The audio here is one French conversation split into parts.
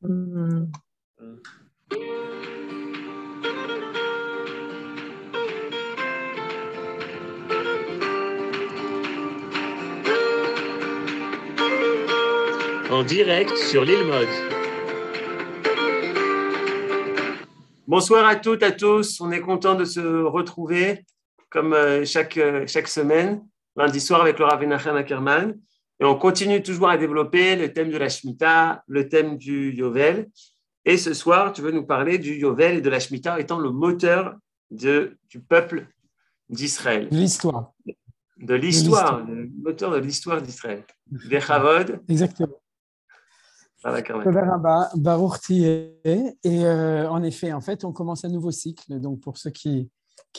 Mm. En direct sur l'île Mode. Bonsoir à toutes, à tous. On est content de se retrouver comme chaque semaine, lundi soir avec le Rav Menachem Ackerman. Et on continue toujours à développer le thème de la Shemitah, le thème du Yovel. Et ce soir, tu veux nous parler du Yovel et de la Shemitah étant le moteur du peuple d'Israël. L'histoire. De l'histoire, le moteur de l'histoire d'Israël. Bechavod. Exactement. Baruch Tieh. Et en effet, on commence un nouveau cycle. Donc, pour ceux qui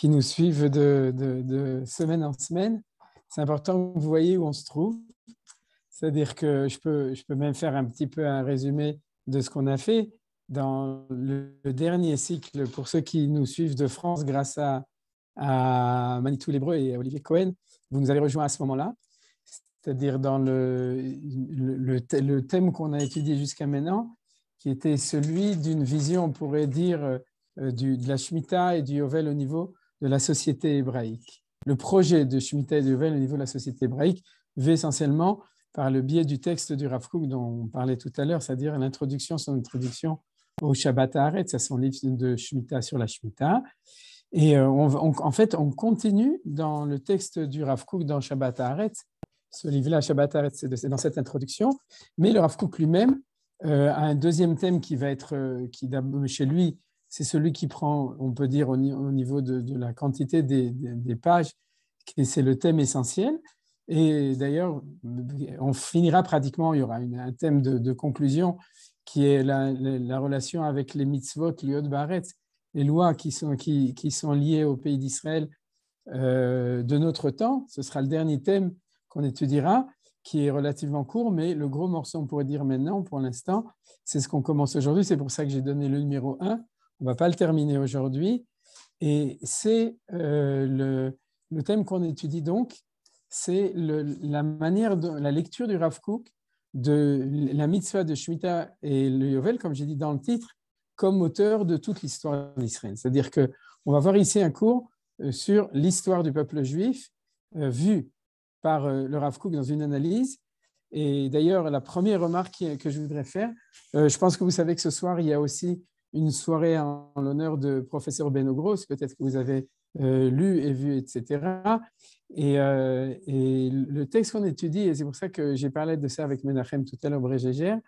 nous suivent de semaine en semaine, c'est important que vous voyez où on se trouve. C'est-à-dire que je peux même faire un petit peu un résumé de ce qu'on a fait dans le dernier cycle. Pour ceux qui nous suivent de France, grâce à Manitou Lébreu et à Olivier Cohen, vous nous avez rejoints à ce moment-là. C'est-à-dire dans le thème qu'on a étudié jusqu'à maintenant, qui était celui d'une vision, on pourrait dire, de la Shemitah et du Yovel au niveau de la société hébraïque. Le projet de Shemitah et de Yovel au niveau de la société hébraïque vu essentiellement par le biais du texte du Rav Kook dont on parlait tout à l'heure, c'est-à-dire son introduction au Shabbat Haaretz, à son livre de Shemitah sur la Shemitah. Et en fait, on continue dans le texte du Rav Kook dans Shabbat Haaretz. Ce livre-là, Shabbat Haaretz, c'est dans cette introduction. Mais le Rav Kook lui-même a un deuxième thème qui va être, chez lui, c'est celui qui prend, on peut dire, au niveau de la quantité des pages, c'est le thème essentiel. Et d'ailleurs, on finira pratiquement, il y aura un thème de conclusion qui est la relation avec les mitzvot, l'Yod Baaretz, les lois qui sont liées au pays d'Israël de notre temps. Ce sera le dernier thème qu'on étudiera, qui est relativement court, mais le gros morceau, on pourrait dire maintenant, pour l'instant, c'est ce qu'on commence aujourd'hui. C'est pour ça que j'ai donné le numéro 1. On ne va pas le terminer aujourd'hui. Et c'est le thème qu'on étudie donc, c'est la lecture du Rav Kook de la mitzvah de Shemitah et le Yovel, comme j'ai dit dans le titre, comme auteur de toute l'histoire d'Israël. C'est-à-dire qu'on va voir ici un cours sur l'histoire du peuple juif, vu par le Rav Kook dans une analyse. Et d'ailleurs, la première remarque que je voudrais faire, je pense que vous savez que ce soir, il y a aussi une soirée en l'honneur de professeur Beno Gross, peut-être que vous avez lu et vu, etc. Et le texte qu'on étudie, et c'est pour ça que j'ai parlé de ça avec Menachem tout à l'heure, Brégégère,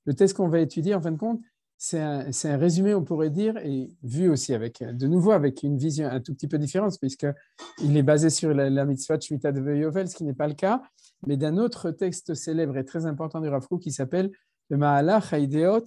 le texte qu'on va étudier, en fin de compte, c'est un résumé, on pourrait dire, et vu aussi de nouveau avec une vision un tout petit peu différente, puisqu'il est basé sur la mitzvah de Shemitah de Yovel, ce qui n'est pas le cas, mais d'un autre texte célèbre et très important du Rav Kook qui s'appelle le Mahalach Haideot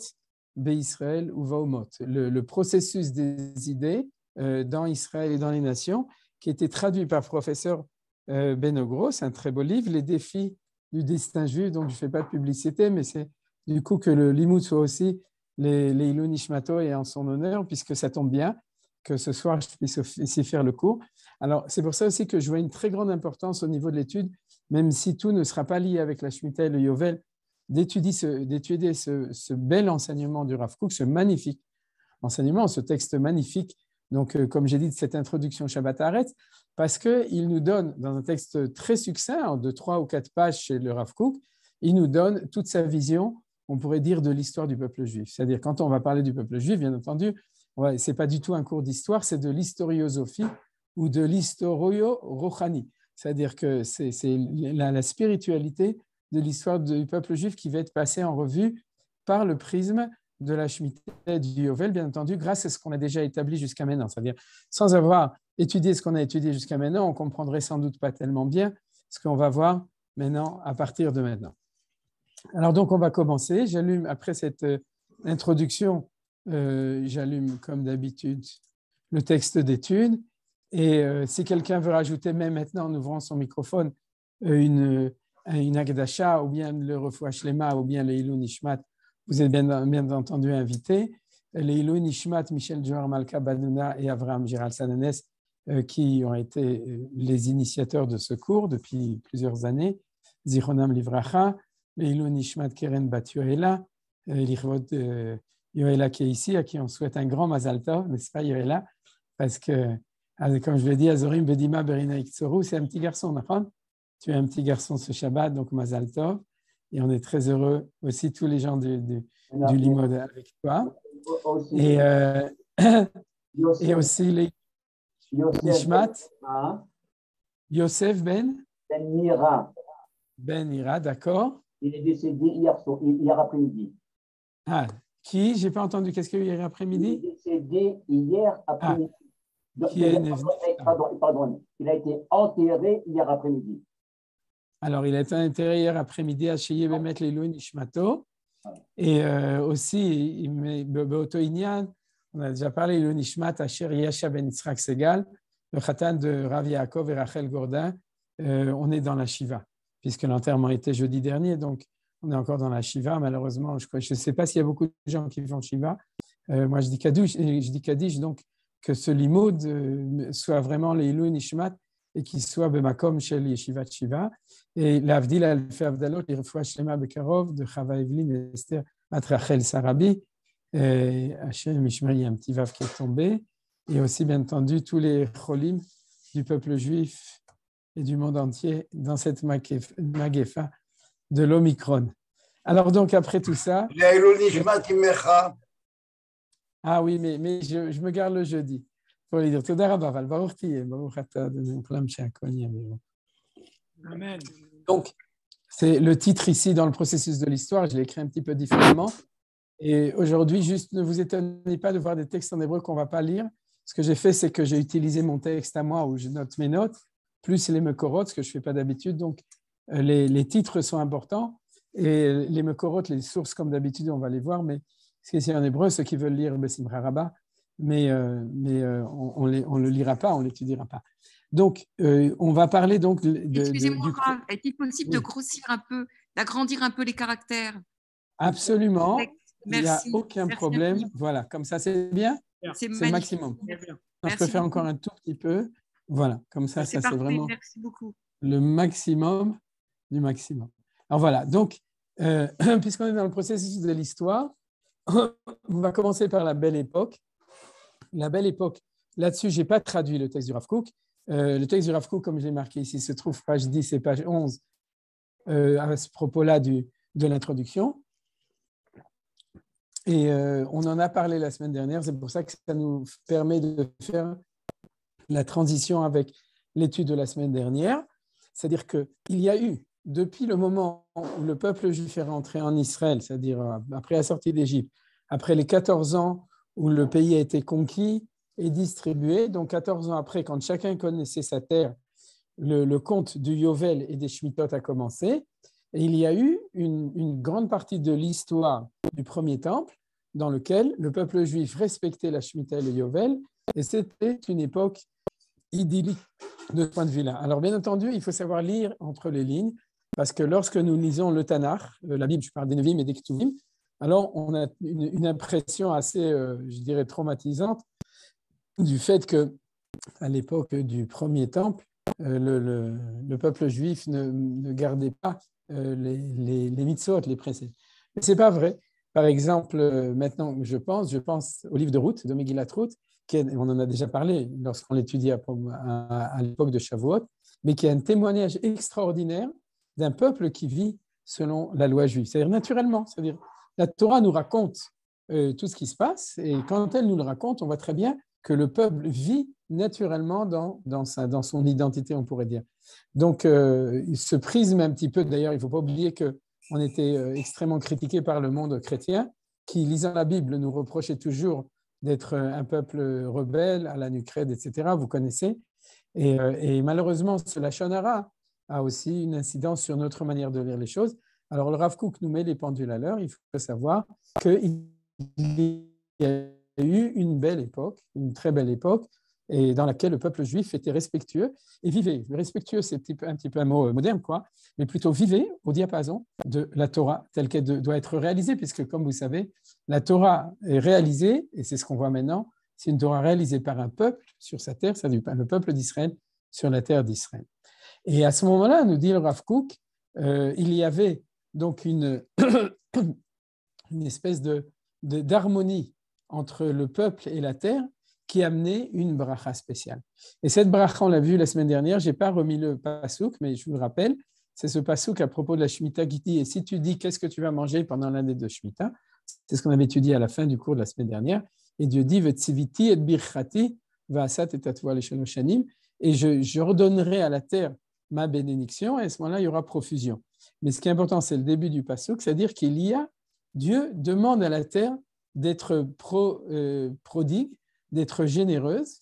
Be'Israël Uvaumot, le processus des idées dans Israël et dans les nations, qui a été traduit par le professeur Beno Gross, un très beau livre, Les défis du destin juif, donc je ne fais pas de publicité, mais c'est du coup que le limoud soit aussi les Ilou Nishmato et en son honneur, puisque ça tombe bien que ce soir je puisse ici faire le cours. Alors c'est pour ça aussi que je vois une très grande importance au niveau de l'étude, même si tout ne sera pas lié avec la Shemitah et le Yovel, d'étudier ce bel enseignement du Rav Kook, ce magnifique enseignement, ce texte magnifique, donc comme j'ai dit, de cette introduction Shabbat Haaretz, parce qu'il nous donne, dans un texte très succinct, de 3 ou 4 pages chez le Rav Kook, il nous donne toute sa vision, on pourrait dire, de l'histoire du peuple juif. C'est-à-dire, quand on va parler du peuple juif, bien entendu, ce n'est pas du tout un cours d'histoire, c'est de l'historiosophie ou de l'historio-rochani. C'est-à-dire que c'est la spiritualité de l'histoire du peuple juif qui va être passée en revue par le prisme de la Shemitah et du Yovel, bien entendu, grâce à ce qu'on a déjà établi jusqu'à maintenant. C'est-à-dire, sans avoir étudié ce qu'on a étudié jusqu'à maintenant, on ne comprendrait sans doute pas tellement bien ce qu'on va voir maintenant, à partir de maintenant. Alors donc, on va commencer. J'allume, après cette introduction, j'allume comme d'habitude le texte d'étude. Et si quelqu'un veut rajouter, même maintenant en ouvrant son microphone, une Agdasha, ou bien le Refoua Shlema, ou bien le Ilou Nishmat, vous êtes bien entendu invités. Les Ilou Nishmat, Michel Djouar Malka Banouna et Avraham Giral Sananes, qui ont été les initiateurs de ce cours depuis plusieurs années. Zichronam Livracha, les Ilou Nishmat Keren Batuela, l'Irvot Yoela qui est ici, à qui on souhaite un grand Mazal Tov, n'est-ce pas Yoela? Parce que, comme je l'ai dit, Azorim Bedima Berina Iktsoru, c'est un petit garçon, d'accord? Tu es un petit garçon ce Shabbat, donc Mazal Tov. Et on est très heureux aussi, tous les gens du Limod avec toi. Et, et aussi les Nishmat, Yosef Ben Mira. Ben Ira, d'accord. Il est décédé hier après-midi. Ah, qui? Je n'ai pas entendu. Qu'est-ce qu'il y a eu hier après-midi? Il est décédé hier après-midi. Pardon. Il a été enterré hier après-midi. Alors, il a été enterré hier après-midi à Sheye Bemet Leilu Nishmato. Et aussi, Beoto Inyan, on a déjà parlé, le Nishmat Asher Yasha Ben Yitzhak Segal, le Khatan de Rav Yaakov et Rachel Gordin. On est dans la Shiva, puisque l'enterrement était jeudi dernier, donc on est encore dans la Shiva. Malheureusement, je ne sais pas s'il y a beaucoup de gens qui font Shiva. Moi, je dis Kaddish, donc que ce limoud soit vraiment les Ilou Nishmat et qu'il soit Bemakom chez les Yeshivat Shiva. Et l'Avdil al-Fe Avdalot, les Refoua Shlema Bekarov de Chava Evelyn et Esther Matrachel Sarabi. Hachem Mishmeri, il y a un petit vav qui est tombé. Et aussi, bien entendu, tous les cholim du peuple juif et du monde entier dans cette magefa de l'Omicron. Alors donc, après tout ça... Ah oui, mais je me garde le jeudi pour lui dire Toda Rabba, Val Baruch Tiyeh, Baruch Ata, Klam She'akol Yameh. Amen. Donc, c'est le titre ici dans le processus de l'histoire. Je l'ai écrit un petit peu différemment. Et aujourd'hui, juste ne vous étonnez pas de voir des textes en hébreu qu'on ne va pas lire. Ce que j'ai fait, c'est que j'ai utilisé mon texte à moi où je note mes notes, plus les mekorot, ce que je ne fais pas d'habitude. Donc, les titres sont importants. Et les mekorot, les sources, comme d'habitude, on va les voir. Mais ce qui est en hébreu, ceux qui veulent lire Besimcha Rabba, mais on ne le lira pas, on ne l'étudiera pas. Donc, on va parler donc Excusez-moi, Rav, est-il possible de grossir un peu, d'agrandir un peu les caractères? Absolument. Merci. Il n'y a aucun problème. Voilà, comme ça, c'est bien. C'est le maximum. Je peux faire encore un tout petit peu. Voilà, comme ça, c'est vraiment le maximum du maximum. Alors voilà, donc, puisqu'on est dans le processus de l'histoire, on va commencer par la belle époque. La belle époque, là-dessus, je n'ai pas traduit le texte du Rav Kook. Le texte du Rav Kook, comme je l'ai marqué ici, se trouve page 10 et page 11 à ce propos-là de l'introduction. Et on en a parlé la semaine dernière, c'est pour ça que ça nous permet de faire la transition avec l'étude de la semaine dernière. C'est-à-dire qu'il y a eu, depuis le moment où le peuple juif est rentré en Israël, c'est-à-dire après la sortie d'Égypte, après les 14 ans où le pays a été conquis et distribué, donc 14 ans après, quand chacun connaissait sa terre, le compte du Yovel et des Shemitot a commencé. Et il y a eu une grande partie de l'histoire du premier temple dans lequel le peuple juif respectait la Shemitah et le Yovel, et c'était une époque idyllique de ce point de vue-là. Alors bien entendu, il faut savoir lire entre les lignes, parce que lorsque nous lisons le Tanakh, la Bible, je parle des Nevi'im et des Ketuvim, alors on a une impression assez, je dirais, traumatisante du fait que à l'époque du premier temple, le peuple juif ne gardait pas les mitzvot, les préceptes. Mais ce n'est pas vrai. Par exemple, maintenant, je pense au livre de Ruth, de Megillat Ruth, on en a déjà parlé lorsqu'on l'étudie à l'époque de Shavuot, mais qui est un témoignage extraordinaire d'un peuple qui vit selon la loi juive. C'est-à-dire naturellement, c'est-à-dire la Torah nous raconte tout ce qui se passe, et quand elle nous le raconte, on voit très bien que le peuple vit naturellement dans son identité, on pourrait dire. Donc, ce prisme un petit peu, d'ailleurs, il ne faut pas oublier qu'on était extrêmement critiqué par le monde chrétien, qui, lisant la Bible, nous reprochait toujours d'être un peuple rebelle, à la nucrède, etc., vous connaissez. Et malheureusement, ce Lachon Hara a aussi une incidence sur notre manière de lire les choses. Alors, le Rav Kook nous met les pendules à l'heure. Il faut savoir qu'il y a eu une belle époque, une très belle époque, et dans laquelle le peuple juif était respectueux et vivait. Respectueux, c'est un petit peu un mot moderne, quoi, mais plutôt vivait au diapason de la Torah telle qu'elle doit être réalisée, puisque, comme vous savez, la Torah est réalisée, et c'est ce qu'on voit maintenant, c'est une Torah réalisée par un peuple sur sa terre, c'est-à-dire le peuple d'Israël sur la terre d'Israël. Et à ce moment-là, nous dit le Rav Kook, il y avait donc une espèce d'harmonie entre le peuple et la terre qui amenait une bracha spéciale. Et cette bracha, on l'a vu la semaine dernière, je n'ai pas remis le pasouk, mais je vous le rappelle, c'est ce pasouk à propos de la Shemitah qui dit « Et si tu dis qu'est-ce que tu vas manger pendant l'année de Shemitah ?» C'est ce qu'on avait étudié à la fin du cours de la semaine dernière. Et Dieu dit « V'tziviti et birchati v'asat et tatvoa leshono shanim » et je redonnerai à la terre ma bénédiction, et à ce moment-là, il y aura profusion. Mais ce qui est important, c'est le début du pasouk, c'est-à-dire Dieu demande à la terre d'être prodigue, d'être généreuse,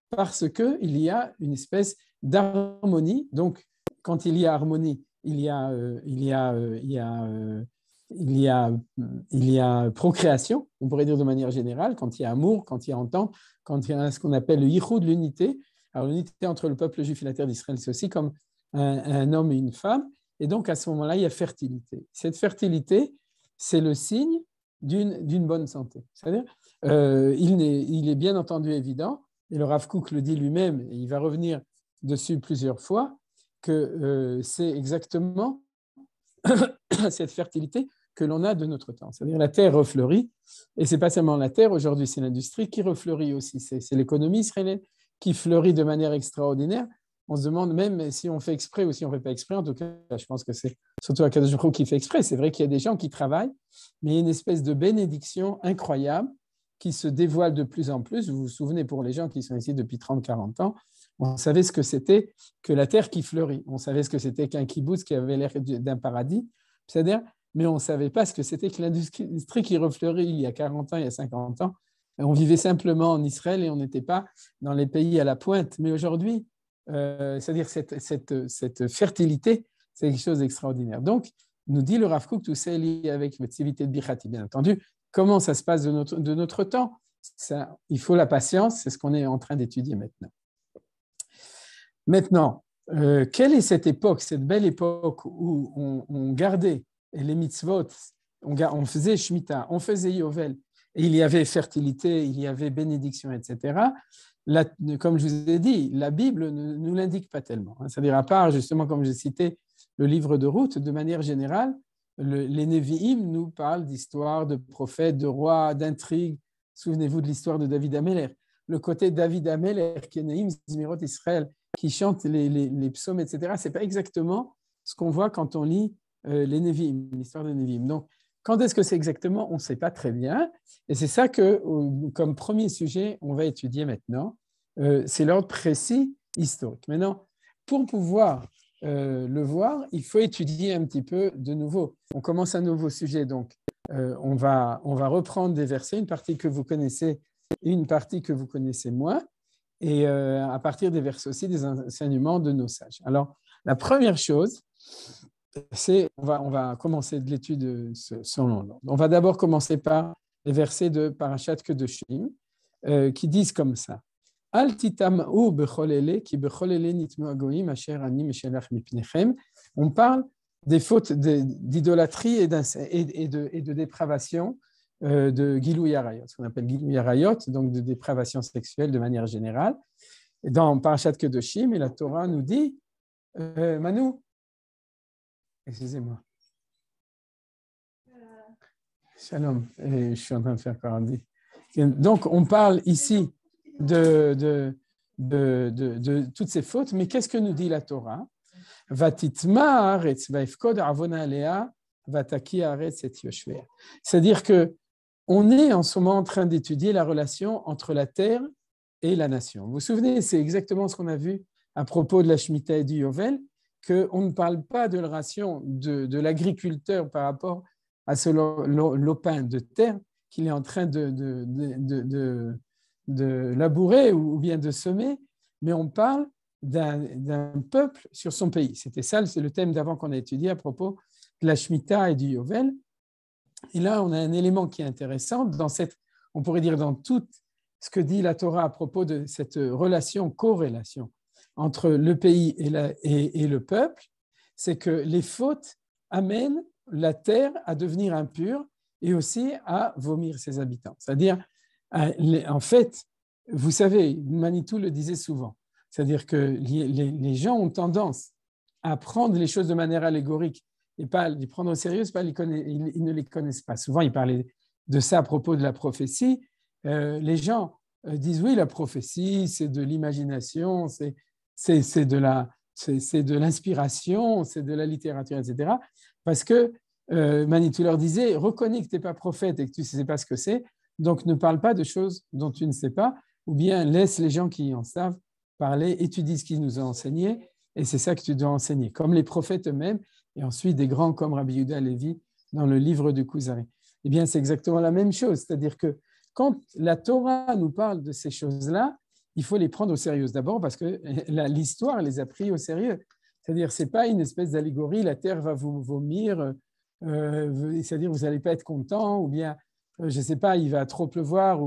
parce qu'il y a une espèce d'harmonie. Donc, quand il y a harmonie, il y a procréation, on pourrait dire de manière générale, quand il y a amour, quand il y a entente, quand il y a ce qu'on appelle le yichud, l'unité. Alors, l'unité entre le peuple juif et la terre d'Israël, c'est aussi comme un homme et une femme. Et donc, à ce moment-là, il y a fertilité. Cette fertilité, c'est le signe d'une bonne santé. C'est-à-dire, il est bien entendu évident, et le Rav Kook le dit lui-même, et il va revenir dessus plusieurs fois, que c'est exactement cette fertilité que l'on a de notre temps. C'est-à-dire la terre refleurit, et ce n'est pas seulement la terre, aujourd'hui c'est l'industrie qui refleurit aussi, c'est l'économie israélienne qui fleurit de manière extraordinaire. On se demande même si on fait exprès ou si on ne fait pas exprès. En tout cas, je pense que c'est surtout Akadosh Baruch Hu qui fait exprès. C'est vrai qu'il y a des gens qui travaillent, mais il y a une espèce de bénédiction incroyable qui se dévoile de plus en plus. Vous vous souvenez, pour les gens qui sont ici depuis 30-40 ans, on savait ce que c'était que la terre qui fleurit. On savait ce que c'était qu'un kibbutz qui avait l'air d'un paradis. C'est-à-dire, mais on ne savait pas ce que c'était que l'industrie qui refleurit il y a 40 ans, il y a 50 ans. On vivait simplement en Israël et on n'était pas dans les pays à la pointe. Mais aujourd'hui, c'est-à-dire cette fertilité, c'est quelque chose d'extraordinaire. Donc, nous dit le Rav Kook, tout ça est lié avec votre activité de Bichati, bien entendu. Comment ça se passe de notre temps? Ça, il faut la patience, c'est ce qu'on est en train d'étudier maintenant. Maintenant, quelle est cette époque, cette belle époque où on gardait les mitzvot, on faisait Shemitah, on faisait Yovel, et il y avait fertilité, il y avait bénédiction, etc. Là, comme je vous ai dit, la Bible ne nous l'indique pas tellement. C'est-à-dire, à part, justement, comme j'ai cité le livre de Ruth, de manière générale, les Nevi'im nous parlent d'histoires, de prophètes, de rois, d'intrigues. Souvenez-vous de l'histoire de David Ameller. Le côté David Ameller, qui est Neim Zmirot Israël, qui chante les psaumes, etc., ce n'est pas exactement ce qu'on voit quand on lit les Nevi'im, l'histoire des Nevi'im. Donc, quand est-ce que c'est exactement? On ne sait pas très bien. Et c'est ça que, comme premier sujet, on va étudier maintenant. C'est l'ordre précis historique. Maintenant, pour pouvoir le voir, il faut étudier un petit peu de nouveau. On commence un nouveau sujet, donc on va reprendre des versets, une partie que vous connaissez et une partie que vous connaissez moins, et à partir des versets aussi, des enseignements de nos sages. Alors, la première chose, c'est, on va commencer de l'étude selon l'ordre. On va d'abord commencer par les versets de Parashat Kedoshim, qui disent comme ça. Al titam'u bechol ele, ki bechol ele nitmu agoyim asher ani meshelach mipnechem. On parle des fautes d'idolâtrie et de dépravation de Gilou Yarayot, ce qu'on appelle Gilou Yarayot, donc de dépravation sexuelle de manière générale. Dans Parashat Kedoshim, et la Torah nous dit, Manu, excusez-moi. Shalom, je suis en train de faire Corandi. Donc, on parle ici de toutes ces fautes, mais qu'est-ce que nous dit la Torah? C'est-à-dire qu'on est en ce moment en train d'étudier la relation entre la terre et la nation. Vous vous souvenez, c'est exactement ce qu'on a vu à propos de la Shemitah et du Yovel, qu'on ne parle pas de la relation de l'agriculteur par rapport à ce lopin de terre qu'il est en train de labourer ou bien de semer, mais on parle d'un peuple sur son pays. C'était ça, c'est le thème d'avant qu'on a étudié à propos de la Shemitah et du Yovel. Et là, on a un élément qui est intéressant on pourrait dire dans tout ce que dit la Torah à propos de cette corrélation entre le pays et le peuple, c'est que les fautes amènent la terre à devenir impure et aussi à vomir ses habitants. C'est-à-dire, en fait, vous savez, Manitou le disait souvent, c'est-à-dire que les gens ont tendance à prendre les choses de manière allégorique et pas les prendre au sérieux, pas ils ne les connaissent pas. Souvent, il parlait de ça à propos de la prophétie. Les gens disent oui, la prophétie, c'est de l'imagination, c'est de l'inspiration, c'est de la littérature, etc. Parce que Manitou leur disait, reconnais que tu n'es pas prophète et que tu ne sais pas ce que c'est, donc ne parle pas de choses dont tu ne sais pas, ou bien laisse les gens qui en savent parler, étudie ce qu'ils nous ont enseigné, et c'est ça que tu dois enseigner, comme les prophètes eux-mêmes, et ensuite des grands comme Rabbi Yehuda Levi dans le livre du Kuzari. Eh bien, c'est exactement la même chose, c'est-à-dire que quand la Torah nous parle de ces choses-là, il faut les prendre au sérieux d'abord parce que l'histoire les a pris au sérieux. C'est-à-dire, ce n'est pas une espèce d'allégorie, la terre va vous vomir, c'est-à-dire vous n'allez pas être content, ou bien, je ne sais pas, il va trop pleuvoir,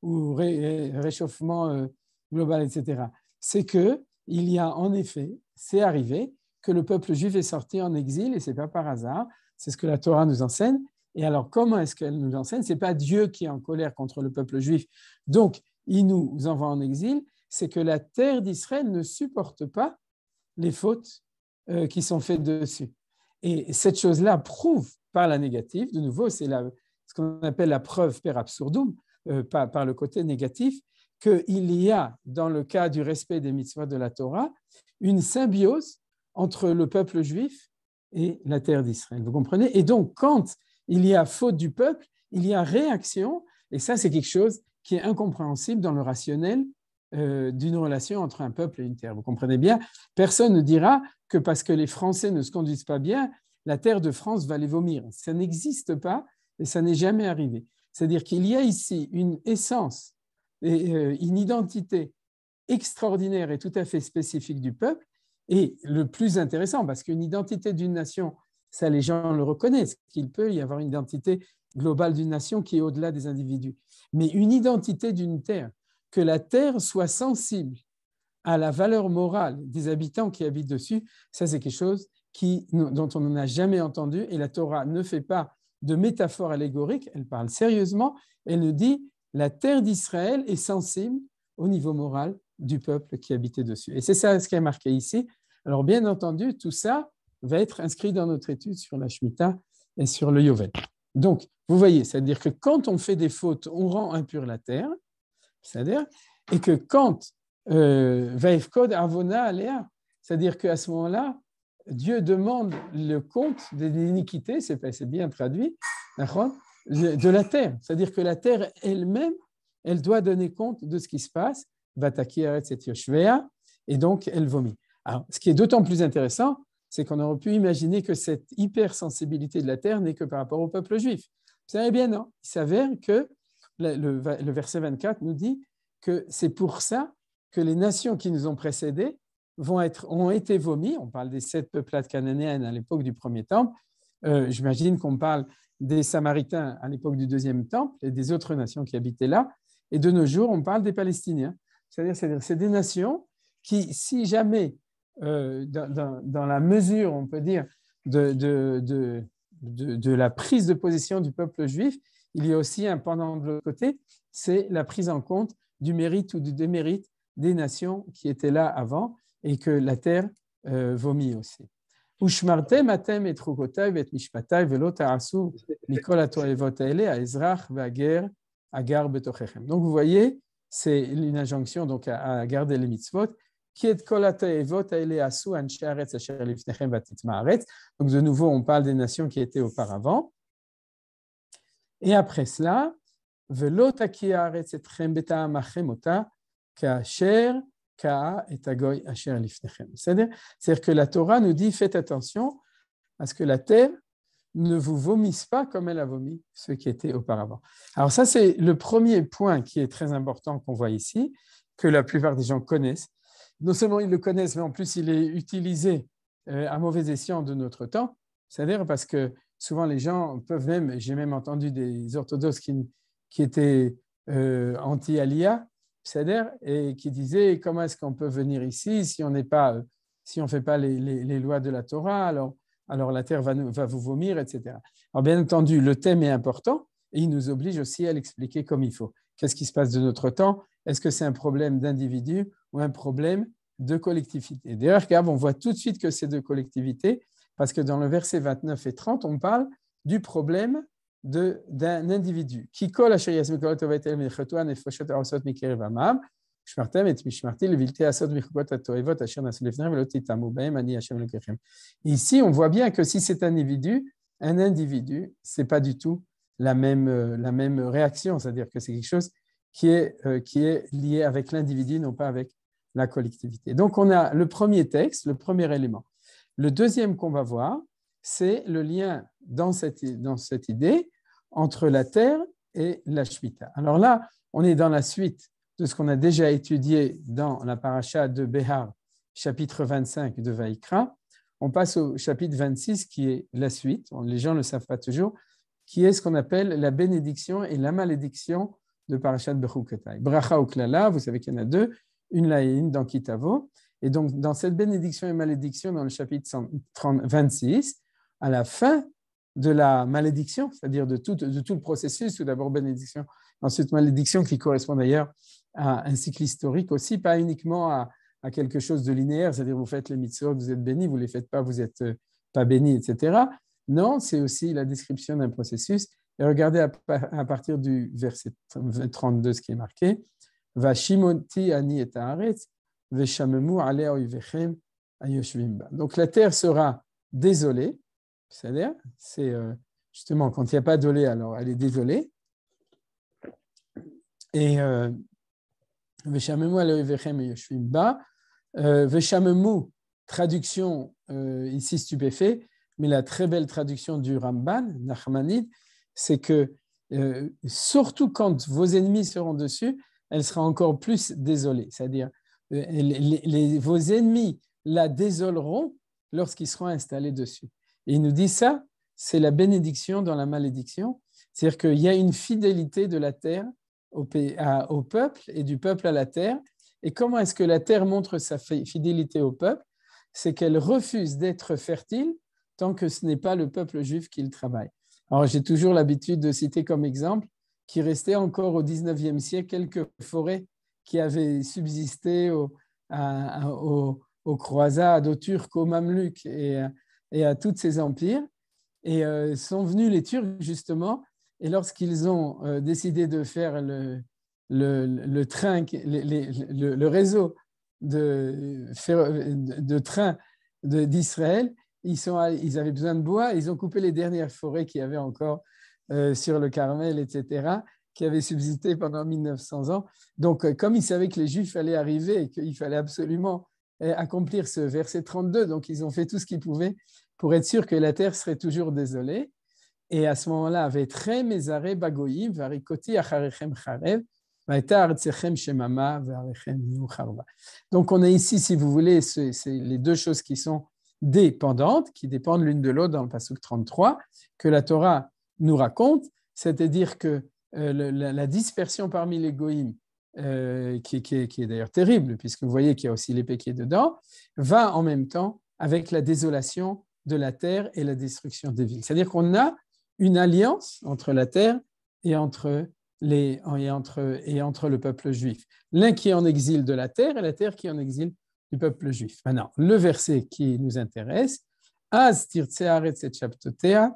ou réchauffement global, etc. C'est qu'il y a en effet, c'est arrivé, que le peuple juif est sorti en exil, et ce n'est pas par hasard, c'est ce que la Torah nous enseigne. Et alors, comment est-ce qu'elle nous enseigne? Ce n'est pas Dieu qui est en colère contre le peuple juif, donc il nous envoie en exil, c'est que la terre d'Israël ne supporte pas les fautes qui sont faites dessus. Et cette chose-là prouve par la négative, de nouveau, c'est ce qu'on appelle la preuve per absurdum, par le côté négatif, qu'il y a, dans le cas du respect des mitzvot de la Torah, une symbiose entre le peuple juif et la terre d'Israël. Vous comprenez? Et donc, quand il y a faute du peuple, il y a réaction, et ça, c'est quelque chose qui est incompréhensible dans le rationnel d'une relation entre un peuple et une terre. Vous comprenez bien? Personne ne dira que parce que les Français ne se conduisent pas bien, la terre de France va les vomir. Ça n'existe pas et ça n'est jamais arrivé. C'est-à-dire qu'il y a ici une essence et une identité extraordinaire et tout à fait spécifique du peuple. Et le plus intéressant, parce qu'une identité d'une nation, ça les gens le reconnaissent, qu'il peut y avoir une identité globale d'une nation qui est au-delà des individus. Mais une identité d'une terre, que la terre soit sensible à la valeur morale des habitants qui habitent dessus, ça c'est quelque chose dont on n'en a jamais entendu, et la Torah ne fait pas de métaphore allégorique, elle parle sérieusement, elle nous dit la terre d'Israël est sensible au niveau moral du peuple qui habitait dessus. Et c'est ça ce qui est marqué ici. Alors bien entendu, tout ça va être inscrit dans notre étude sur la Shemitah et sur le Yovel. Donc, vous voyez, c'est-à-dire que quand on fait des fautes, on rend impure la terre, c'est-à-dire, et que quand Vaifkod Avona Alea, c'est-à-dire qu'à ce moment-là, Dieu demande le compte des iniquités, c'est bien traduit, de la terre. C'est-à-dire que la terre elle-même, elle doit donner compte de ce qui se passe, Vataki Eretz et Yoshvea, et donc elle vomit. Alors, ce qui est d'autant plus intéressant, c'est qu'on aurait pu imaginer que cette hypersensibilité de la terre n'est que par rapport au peuple juif. Vous savez bien, non? Il s'avère que le verset 24 nous dit que c'est pour ça que les nations qui nous ont précédés ont été vomies. On parle des 7 peuplades cananéennes à l'époque du premier temple. J'imagine qu'on parle des Samaritains à l'époque du deuxième temple et des autres nations qui habitaient là. Et de nos jours, on parle des Palestiniens. C'est-à-dire c'est des nations qui, si jamais, dans la mesure, on peut dire, de la prise de position du peuple juif, il y a aussi un pendant de l'autre côté, c'est la prise en compte du mérite ou du démérite des nations qui étaient là avant et que la terre vomit aussi. Ushmartem atem et trukotai vet mishpatai velo ta'asu mikol hatoevot haele ha'ezrach ve'hager agar betochechem. Donc vous voyez, c'est une injonction donc à garder les mitzvot. Qui est kol hatoevot haele asu anshe haaretz asher lifnechem vatitma haaretz. Donc de nouveau, on parle des nations qui étaient auparavant. Et après cela, velo taki haaretz etchem beta'amachem ota kasher c'est-à-dire que la Torah nous dit faites attention à ce que la terre ne vous vomisse pas comme elle a vomi ceux qui étaient auparavant. Alors ça, c'est le premier point qui est très important qu'on voit ici, que la plupart des gens connaissent. Non seulement ils le connaissent, mais en plus il est utilisé à mauvais escient de notre temps. C'est-à-dire parce que souvent les gens peuvent même, j'ai même entendu des orthodoxes qui étaient anti-Aliyah, et qui disait comment est-ce qu'on peut venir ici si on ne fait pas les lois de la Torah, alors la terre va vous vomir, etc. Alors bien entendu, le thème est important et il nous oblige aussi à l'expliquer comme il faut. Qu'est-ce qui se passe de notre temps? Est-ce que c'est un problème d'individu ou un problème de collectivité? D'ailleurs, on voit tout de suite que c'est de collectivité parce que dans le verset 29 et 30, on parle du problème d'un individu. Qui colle à ici, on voit bien que si c'est un individu, ce n'est pas du tout la même réaction, c'est-à-dire que c'est quelque chose qui est lié avec l'individu, non pas avec la collectivité. Donc, on a le premier texte, le premier élément. Le deuxième qu'on va voir, c'est le lien dans cette idée entre la terre et la Shemitah. Alors là, on est dans la suite de ce qu'on a déjà étudié dans la paracha de Behar, chapitre 25 de Vaïkra. On passe au chapitre 26 qui est la suite, les gens ne le savent pas toujours, qui est ce qu'on appelle la bénédiction et la malédiction de parashat Bechukotai. Bracha ou Klala, vous savez qu'il y en a deux, une là et une dans Kitavo. Et donc, dans cette bénédiction et malédiction, dans le chapitre 26, à la fin de la malédiction, c'est-à-dire de tout le processus, tout d'abord bénédiction, ensuite malédiction, qui correspond d'ailleurs à un cycle historique aussi, pas uniquement à quelque chose de linéaire, c'est-à-dire vous faites les mitzvot, vous êtes bénis, vous ne les faites pas, vous n'êtes pas bénis, etc. Non, c'est aussi la description d'un processus. Et regardez à partir du verset 32 ce qui est marqué. Vashimoti ani et haaretz, veshamemu alea oivechem ayoshvim ba. Donc la terre sera désolée, c'est-à-dire, c'est justement quand il n'y a pas d'olé, alors elle est désolée. Et veshamemu alea oivechem ayoshvim ba. Veshamemu, traduction ici stupéfait, mais la très belle traduction du Ramban, Nachmanide, c'est que surtout quand vos ennemis seront dessus, elle sera encore plus désolée. C'est-à-dire, vos ennemis la désoleront lorsqu'ils seront installés dessus. Et il nous dit ça, c'est la bénédiction dans la malédiction. C'est-à-dire qu'il y a une fidélité de la terre au peuple et du peuple à la terre. Et comment est-ce que la terre montre sa fidélité au peuple? C'est qu'elle refuse d'être fertile tant que ce n'est pas le peuple juif qui le travaille. Alors, j'ai toujours l'habitude de citer comme exemple qu'il restait encore au XIXe siècle quelques forêts qui avaient subsisté aux croisades, aux Turcs, aux Mameluks et à tous ces empires. Et sont venus les Turcs, justement, et lorsqu'ils ont décidé de faire le réseau de trains d'Israël, ils avaient besoin de bois, ils ont coupé les dernières forêts qu'il y avait encore sur le Carmel, etc., qui avaient subsisté pendant 1900 ans. Donc, comme ils savaient que les Juifs allaient arriver et qu'il fallait absolument accomplir ce verset 32, donc ils ont fait tout ce qu'ils pouvaient pour être sûrs que la terre serait toujours désolée. Et à ce moment-là, avait très mezare bagoyim, varikoti acharechem charev, donc, on a ici, si vous voulez, c'est les deux choses qui sont dépendantes, qui dépendent l'une de l'autre dans le pasuk 33, que la Torah nous raconte, c'est-à-dire que la dispersion parmi les goïms, qui est d'ailleurs terrible, puisque vous voyez qu'il y a aussi l'épée qui est dedans, va en même temps avec la désolation de la terre et la destruction des villes. C'est-à-dire qu'on a une alliance entre la terre et entre le peuple juif. L'un qui est en exil de la terre et la terre qui est en exil du peuple juif. Maintenant, le verset qui nous intéresse, Az tirtse haaretz et shabtotea,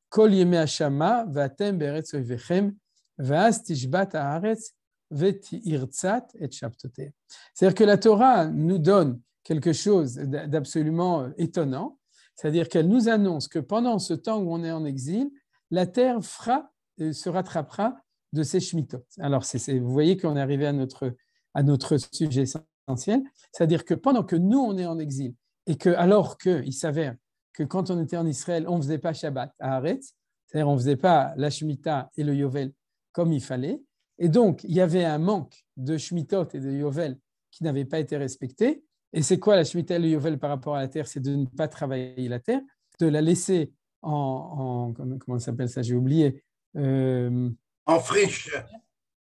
kol yemei hashama v'atem be'eretz oivechem, v'az tishbat haaretz v'tirtzat et shabtotea. C'est-à-dire que la Torah nous donne quelque chose d'absolument étonnant, c'est-à-dire qu'elle nous annonce que pendant ce temps où on est en exil, la terre se rattrapera de ces shmitot. Alors, vous voyez qu'on est arrivé à notre sujet essentiel, c'est-à-dire que pendant que nous, on est en exil, et que alors qu'il s'avère que quand on était en Israël, on ne faisait pas Shabbat à Haaretz, c'est-à-dire on ne faisait pas la Shemitah et le Yovel comme il fallait, et donc il y avait un manque de Shmitot et de Yovel qui n'avaient pas été respectés. Et c'est quoi la Shemitah et le Yovel par rapport à la terre? C'est de ne pas travailler la terre, de la laisser comment ça s'appelle ça? J'ai oublié. En friche.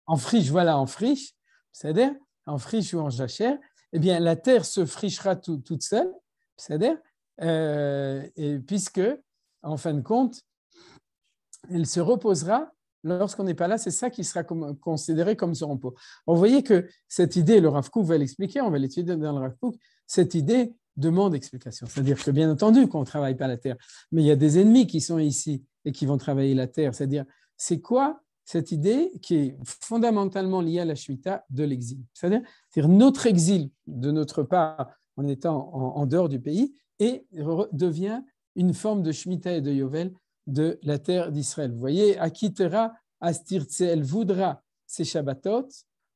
En friche, voilà, en friche, c'est-à-dire en friche ou en jachère, eh bien, la terre se frichera toute seule, c'est-à-dire, et puisque, en fin de compte, elle se reposera lorsqu'on n'est pas là, c'est ça qui sera considéré comme ce repos. Vous voyez que cette idée, le Rav Kook va l'expliquer, on va l'étudier dans le Rav Kook, cette idée demande explication. C'est-à-dire que, bien entendu, qu'on ne travaille pas la terre, mais il y a des ennemis qui sont ici et qui vont travailler la terre. C'est-à-dire, c'est quoi cette idée qui est fondamentalement liée à la Shemitah de l'exil? C'est-à-dire notre exil de notre part en étant en dehors du pays et devient une forme de Shemitah et de Yovel de la terre d'Israël. Vous voyez, Akitera, Astirtse, elle voudra ses Shabbatot,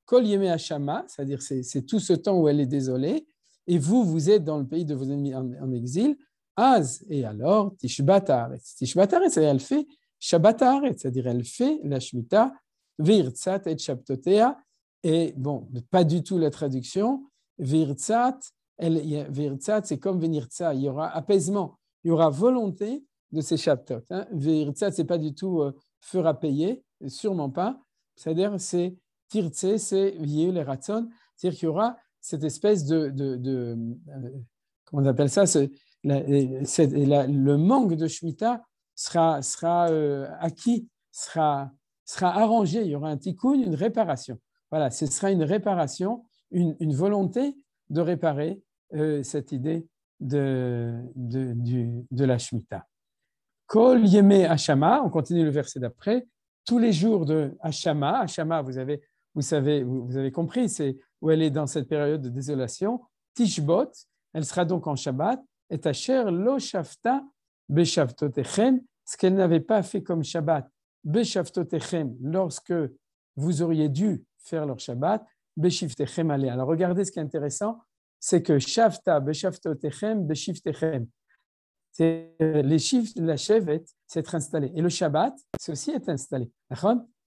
Kol Yemei Hashama, c'est-à-dire c'est tout ce temps où elle est désolée, et vous êtes dans le pays de vos ennemis en exil, Az, et alors, Tishbat Haaretz. Tishbat Haaretz, c'est-à-dire elle fait Shabbat Haaretz, c'est-à-dire elle fait la Shemitah, Virtzat et Shabtotea, et bon, pas du tout la traduction, Virtzat, c'est comme Venirtza, il y aura apaisement, il y aura volonté de ces Shabtot. Virtzat, ce n'est pas du tout fera payer, sûrement pas, c'est-à-dire c'est Tirtse, c'est Vieux les Ratson, c'est-à-dire qu'il y aura cette espèce comment on appelle ça, le manque de Shemitah sera acquis, sera arrangé, il y aura un tikkun, une réparation. Voilà, ce sera une réparation, une volonté de réparer cette idée de la Shemitah. Kol Yemei Hashama, on continue le verset d'après, tous les jours de Hashama, Hashama, vous avez compris, c'est où elle est dans cette période de désolation. Tishbot, elle sera donc en Shabbat. Et Asher lo shavta beshavtotechem, ce qu'elle n'avait pas fait comme Shabbat, beshavtotechem, lorsque vous auriez dû faire leur Shabbat, beshiftechem aleh. Alors regardez ce qui est intéressant, c'est que shavta beshavtotechem beshiftechem, c'est les chiffres de la Shevet, c'est être installé. Et le Shabbat, c'est aussi être installé.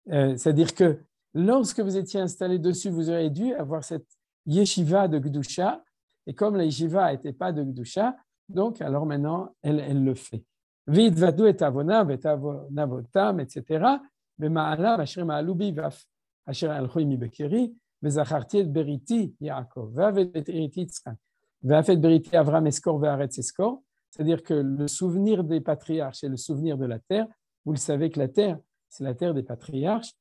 C'est-à-dire que lorsque vous étiez installé dessus, vous auriez dû avoir cette yeshiva de Gdusha. Et comme la yeshiva n'était pas de Gdusha, donc alors maintenant, elle le fait. V'idvadu et avonam, et avotam, etc. V'ma'alav, asher ma'alubi, asher alchoi mi bekeri, v'zacharti et beriti Yaakov, v'avet beriti Tzran, v'afet beriti Avram eskor ve'aretz eskor. C'est-à-dire que le souvenir des patriarches et le souvenir de la terre, vous le savez que la terre, c'est la terre des patriarches,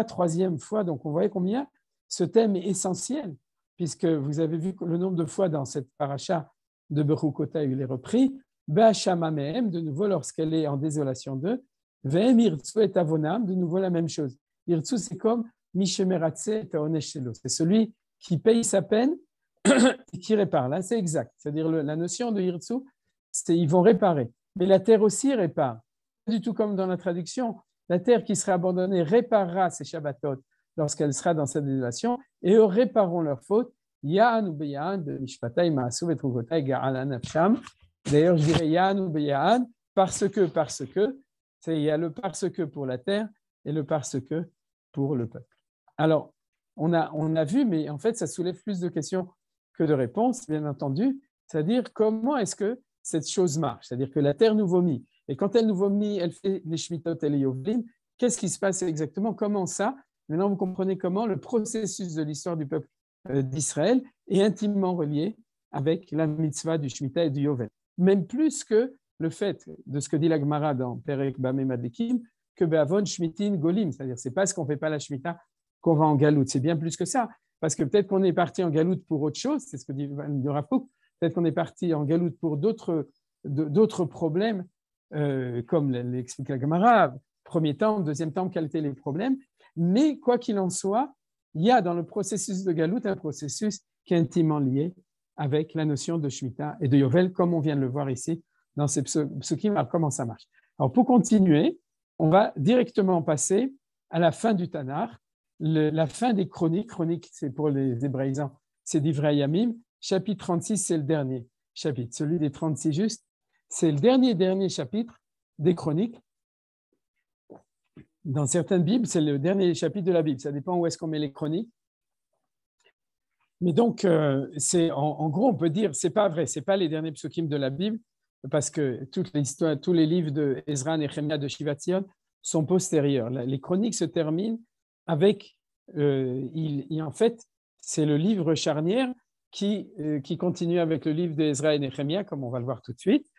troisième fois, donc on voit combien ce thème est essentiel, puisque vous avez vu le nombre de fois dans cette paracha de Berukota, il est repris, de nouveau lorsqu'elle est en désolation d'eux, de nouveau la même chose. Irtsu, c'est comme Mishemeratse et Oneshelo, c'est celui qui paye sa peine et qui répare. Là, c'est exact. C'est-à-dire la notion de Irtsu, c'est ils vont réparer. Mais la terre aussi répare. Pas du tout comme dans la traduction. La terre qui sera abandonnée réparera ses Shabbatot lorsqu'elle sera dans cette désolation et eux répareront leurs fautes. Ya'an ou beya'an de mishpatai ma'asu vetrugotai ga'alan nafsham. D'ailleurs, je dirais Ya'an ou beya'an parce que. Il y a le parce que pour la terre et le parce que pour le peuple. Alors, on a vu, mais en fait, ça soulève plus de questions que de réponses, bien entendu. C'est-à-dire, comment est-ce que cette chose marche? C'est-à-dire que la terre nous vomit. Et quand elle nous vomit, elle fait les Shmitot et les Yovlim. Qu'est-ce qui se passe exactement? Comment ça? Maintenant, vous comprenez comment le processus de l'histoire du peuple d'Israël est intimement relié avec la mitzvah du Shemitah et du Yovel. Même plus que le fait de ce que dit la Gemara dans Perek Bameh Madekim, que Be'avon Shmitin Golim. C'est-à-dire, c'est pas ce qu'on ne fait pas la Shemitah qu'on va en galoute. C'est bien plus que ça. Parce que peut-être qu'on est parti en galoute pour autre chose, c'est ce que dit le Rav Kook. Peut-être qu'on est parti en galoute pour d'autres problèmes, comme l'explique la Gemara, premier temple, deuxième temple, quels étaient les problèmes. Mais quoi qu'il en soit, il y a dans le processus de galoute un processus qui est intimement lié avec la notion de Shemitah et de Yovel, comme on vient de le voir ici dans ces psukim. Alors, comment ça marche? Alors, pour continuer, on va directement passer à la fin du Tanakh, la fin des chroniques. Chroniques, c'est pour les hébraïsants, c'est d'Ivrei Yamim. Chapitre 36, c'est le dernier chapitre. Celui des 36 justes, c'est le dernier chapitre des chroniques. Dans certaines Bibles, c'est le dernier chapitre de la Bible. Ça dépend où est-ce qu'on met les chroniques. Mais donc, en gros, on peut dire, c'est pas vrai, c'est pas les derniers psukim de la Bible, parce que tous les livres de Ezra, Nehemia, de Shivat Zion sont postérieurs. Les chroniques se terminent avec, en fait, c'est le livre charnière qui continue avec le livre d'Ezra et Nehemia, comme on va le voir tout de suite,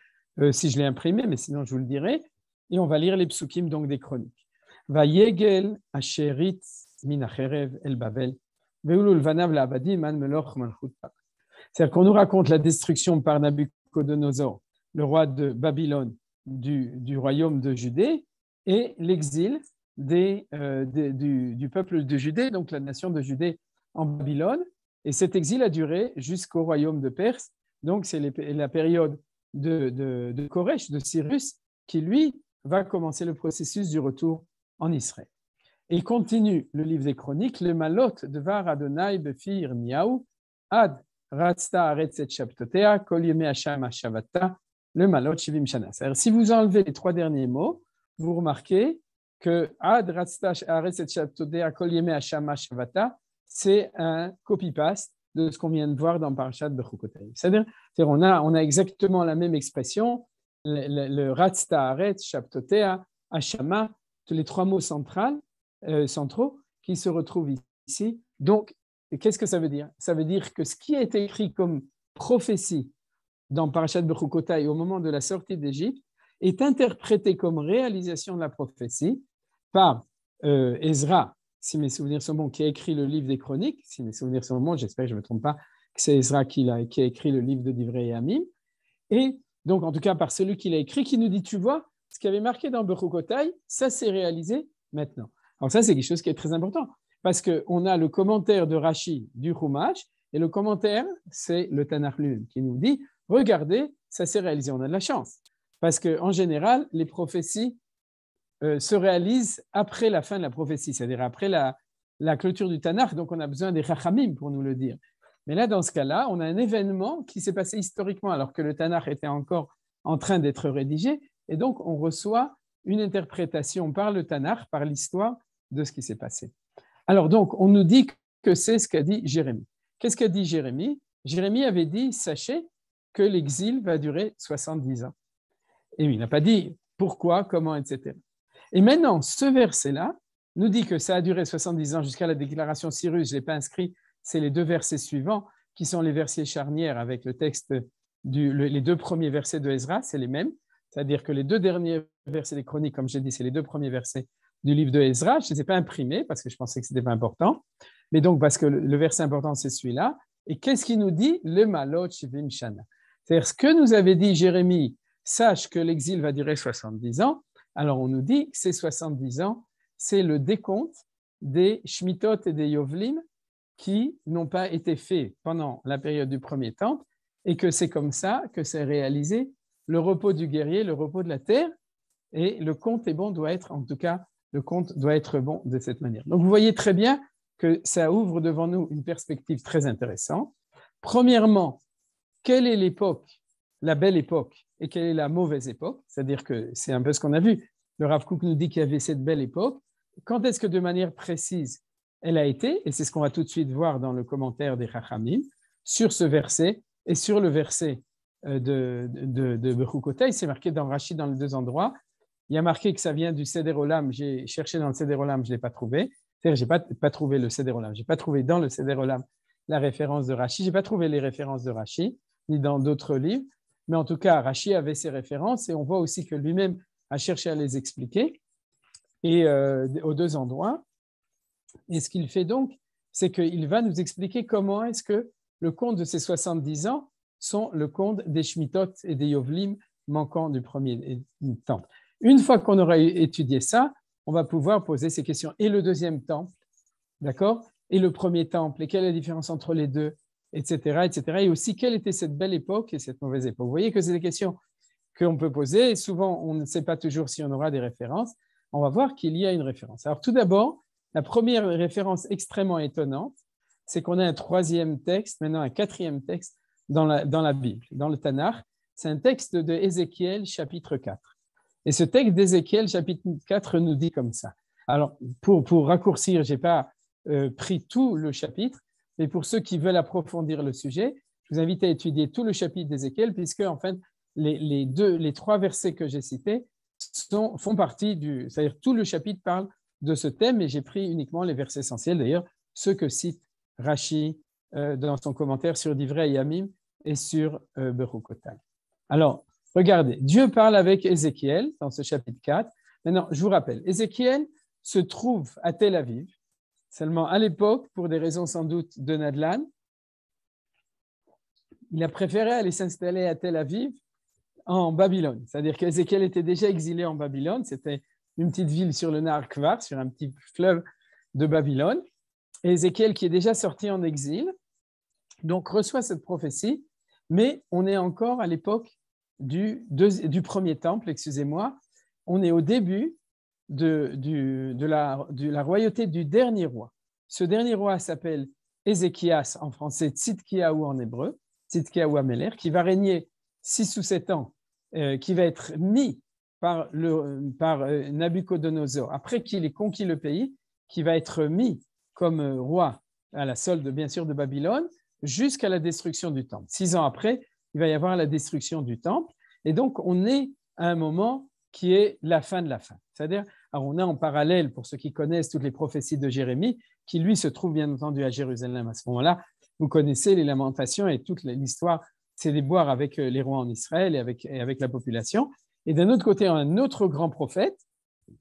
si je l'ai imprimé, mais sinon je vous le dirai. Et on va lire les psukim donc des chroniques. Va yegel asherit min acherev el Babel C'est-à-dire qu'on nous raconte la destruction par Nabuchodonosor, le roi de Babylone, du royaume de Judée, et l'exil du peuple de Judée, donc la nation de Judée en Babylone. Et cet exil a duré jusqu'au royaume de Perse. Donc, c'est la période de Koresh, de Cyrus, qui, lui, va commencer le processus du retour en Israël. Et il continue le livre des Chroniques, le malot devar Adonai befi Yirmiyahu, ad ratzta aretz et shabtotea, kol yemei Hashem hashavata, le malot shivim shana. C'est-à-dire, si vous enlevez les trois derniers mots, vous remarquez que ad ratzta aretz et shabtotea, kol yemei Hashem hashavata, c'est un copy-paste de ce qu'on vient de voir dans Parashat Bechukotei. C'est-à-dire, on a exactement la même expression, le ratzta aretz, shabtotea, hashama, tous les trois mots centraux qui se retrouvent ici. Donc, qu'est-ce que ça veut dire? Ça veut dire que ce qui est écrit comme prophétie dans Parashat Bechukotei au moment de la sortie d'Égypte est interprété comme réalisation de la prophétie par Ezra, si mes souvenirs sont bons, qui a écrit le livre des Chroniques. Si mes souvenirs sont bons, j'espère que je ne me trompe pas, que c'est Ezra qui a écrit le livre de Divrei Yamim. Et donc, en tout cas, par celui qui l'a écrit, qui nous dit, tu vois, ce qui avait marqué dans Bechukotei, ça s'est réalisé maintenant. Alors ça, c'est quelque chose qui est très important, parce qu'on a le commentaire de Rashi du Chumash, et le commentaire, c'est le Tanakh lui-même, qui nous dit, regardez, ça s'est réalisé, on a de la chance. Parce qu'en général, les prophéties se réalisent après la fin de la prophétie, c'est-à-dire après la clôture du Tanakh, donc on a besoin des Chachamim pour nous le dire. Mais là, dans ce cas-là, on a un événement qui s'est passé historiquement, alors que le Tanakh était encore en train d'être rédigé, et donc on reçoit une interprétation par le Tanakh, par l'histoire de ce qui s'est passé. Alors donc, on nous dit que c'est ce qu'a dit Jérémie. Qu'est-ce qu'a dit Jérémie? Jérémie avait dit, sachez que l'exil va durer 70 ans. Et il n'a pas dit pourquoi, comment, etc. Et maintenant, ce verset-là nous dit que ça a duré 70 ans jusqu'à la déclaration Cyrus, je ne l'ai pas inscrit, c'est les deux versets suivants, qui sont les versets charnières avec le texte, les deux premiers versets de Ezra, c'est les mêmes. C'est-à-dire que les deux derniers versets des Chroniques, comme j'ai dit, c'est les deux premiers versets du livre de Ezra. Je ne les ai pas imprimés parce que je pensais que ce n'était pas important. Mais donc, parce que le verset important, c'est celui-là. Et qu'est-ce qu'il nous dit? Le malot shivim shana. C'est-à-dire, ce que nous avait dit Jérémie, sache que l'exil va durer 70 ans. Alors, on nous dit que ces 70 ans, c'est le décompte des Shmitot et des Yovlim qui n'ont pas été faits pendant la période du premier temple et que c'est comme ça que c'est réalisé le repos du guerrier, le repos de la terre, et le compte est bon, doit être, en tout cas, le compte doit être bon de cette manière. Donc, vous voyez très bien que ça ouvre devant nous une perspective très intéressante. Premièrement, quelle est l'époque, la belle époque, et quelle est la mauvaise époque? C'est-à-dire que c'est un peu ce qu'on a vu. Le Rav Kook nous dit qu'il y avait cette belle époque. Quand est-ce que de manière précise elle a été? Et c'est ce qu'on va tout de suite voir dans le commentaire des Chachamim, sur ce verset et sur le verset de Bechukotei, c'est marqué dans Rashi dans les deux endroits. Il y a marqué que ça vient du Seder Olam. J'ai cherché dans le Seder Olam, je ne l'ai pas trouvé. C'est-à-dire, je n'ai pas trouvé le Seder Olam. Je n'ai pas trouvé dans le Seder Olam la référence de Rashi. Je n'ai pas trouvé les références de Rashi, ni dans d'autres livres. Mais en tout cas, Rashi avait ses références et on voit aussi que lui-même a cherché à les expliquer et, aux deux endroits. Et ce qu'il fait donc, c'est qu'il va nous expliquer comment est-ce que le compte de ces 70 ans sont le compte des Shmitot et des Yovlim manquants du premier temple. Une fois qu'on aura étudié ça, on va pouvoir poser ces questions. Et le deuxième temple, d'accord? Et le premier temple, et quelle est la différence entre les deux, etc., etc. Et aussi, quelle était cette belle époque et cette mauvaise époque? Vous voyez que c'est des questions qu'on peut poser. Et souvent, on ne sait pas toujours si on aura des références. On va voir qu'il y a une référence. Alors, tout d'abord, la première référence extrêmement étonnante, c'est qu'on a un troisième texte, maintenant un quatrième texte dans la Bible, dans le Tanakh. C'est un texte de Ézéchiel, chapitre 4. Et ce texte d'Ézéchiel, chapitre 4, nous dit comme ça. Alors, pour raccourcir, je n'ai pas pris tout le chapitre, mais pour ceux qui veulent approfondir le sujet, je vous invite à étudier tout le chapitre d'Ézéchiel, puisque en fait, les trois versets que j'ai cités font partie c'est-à-dire tout le chapitre parle de ce thème, et j'ai pris uniquement les versets essentiels, d'ailleurs, ceux que cite Rashi dans son commentaire sur Divrei Yamim et sur Bechukotei. Alors, regardez, Dieu parle avec Ézéchiel dans ce chapitre 4. Maintenant, je vous rappelle, Ézéchiel se trouve à Tel Aviv, Seulement, à l'époque, pour des raisons sans doute de Nadlan, il a préféré aller s'installer à Tel Aviv en Babylone. C'est-à-dire qu'Ézéchiel était déjà exilé en Babylone. C'était une petite ville sur le Nahar Kvar, sur un petit fleuve de Babylone. Et Ézéchiel, qui est déjà sorti en exil, donc reçoit cette prophétie, mais on est encore à l'époque du premier temple, excusez-moi. On est au début de la royauté du dernier roi. Ce dernier roi s'appelle Ézéchias, en français Tzidkiyahu en hébreu, Tzidkiyahu Améler, qui va régner 6 ou 7 ans, qui va être mis par Nabuchodonosor, après qu'il ait conquis le pays, qui va être mis comme roi à la solde, bien sûr, de Babylone, jusqu'à la destruction du temple. 6 ans après, il va y avoir la destruction du temple. Et donc, on est à un moment qui est la fin de la fin. C'est-à-dire, alors on a en parallèle, pour ceux qui connaissent toutes les prophéties de Jérémie, qui lui se trouve bien entendu à Jérusalem à ce moment-là. Vous connaissez les lamentations et toute l'histoire, c'est des boires avec les rois en Israël et avec la population. Et d'un autre côté, un autre grand prophète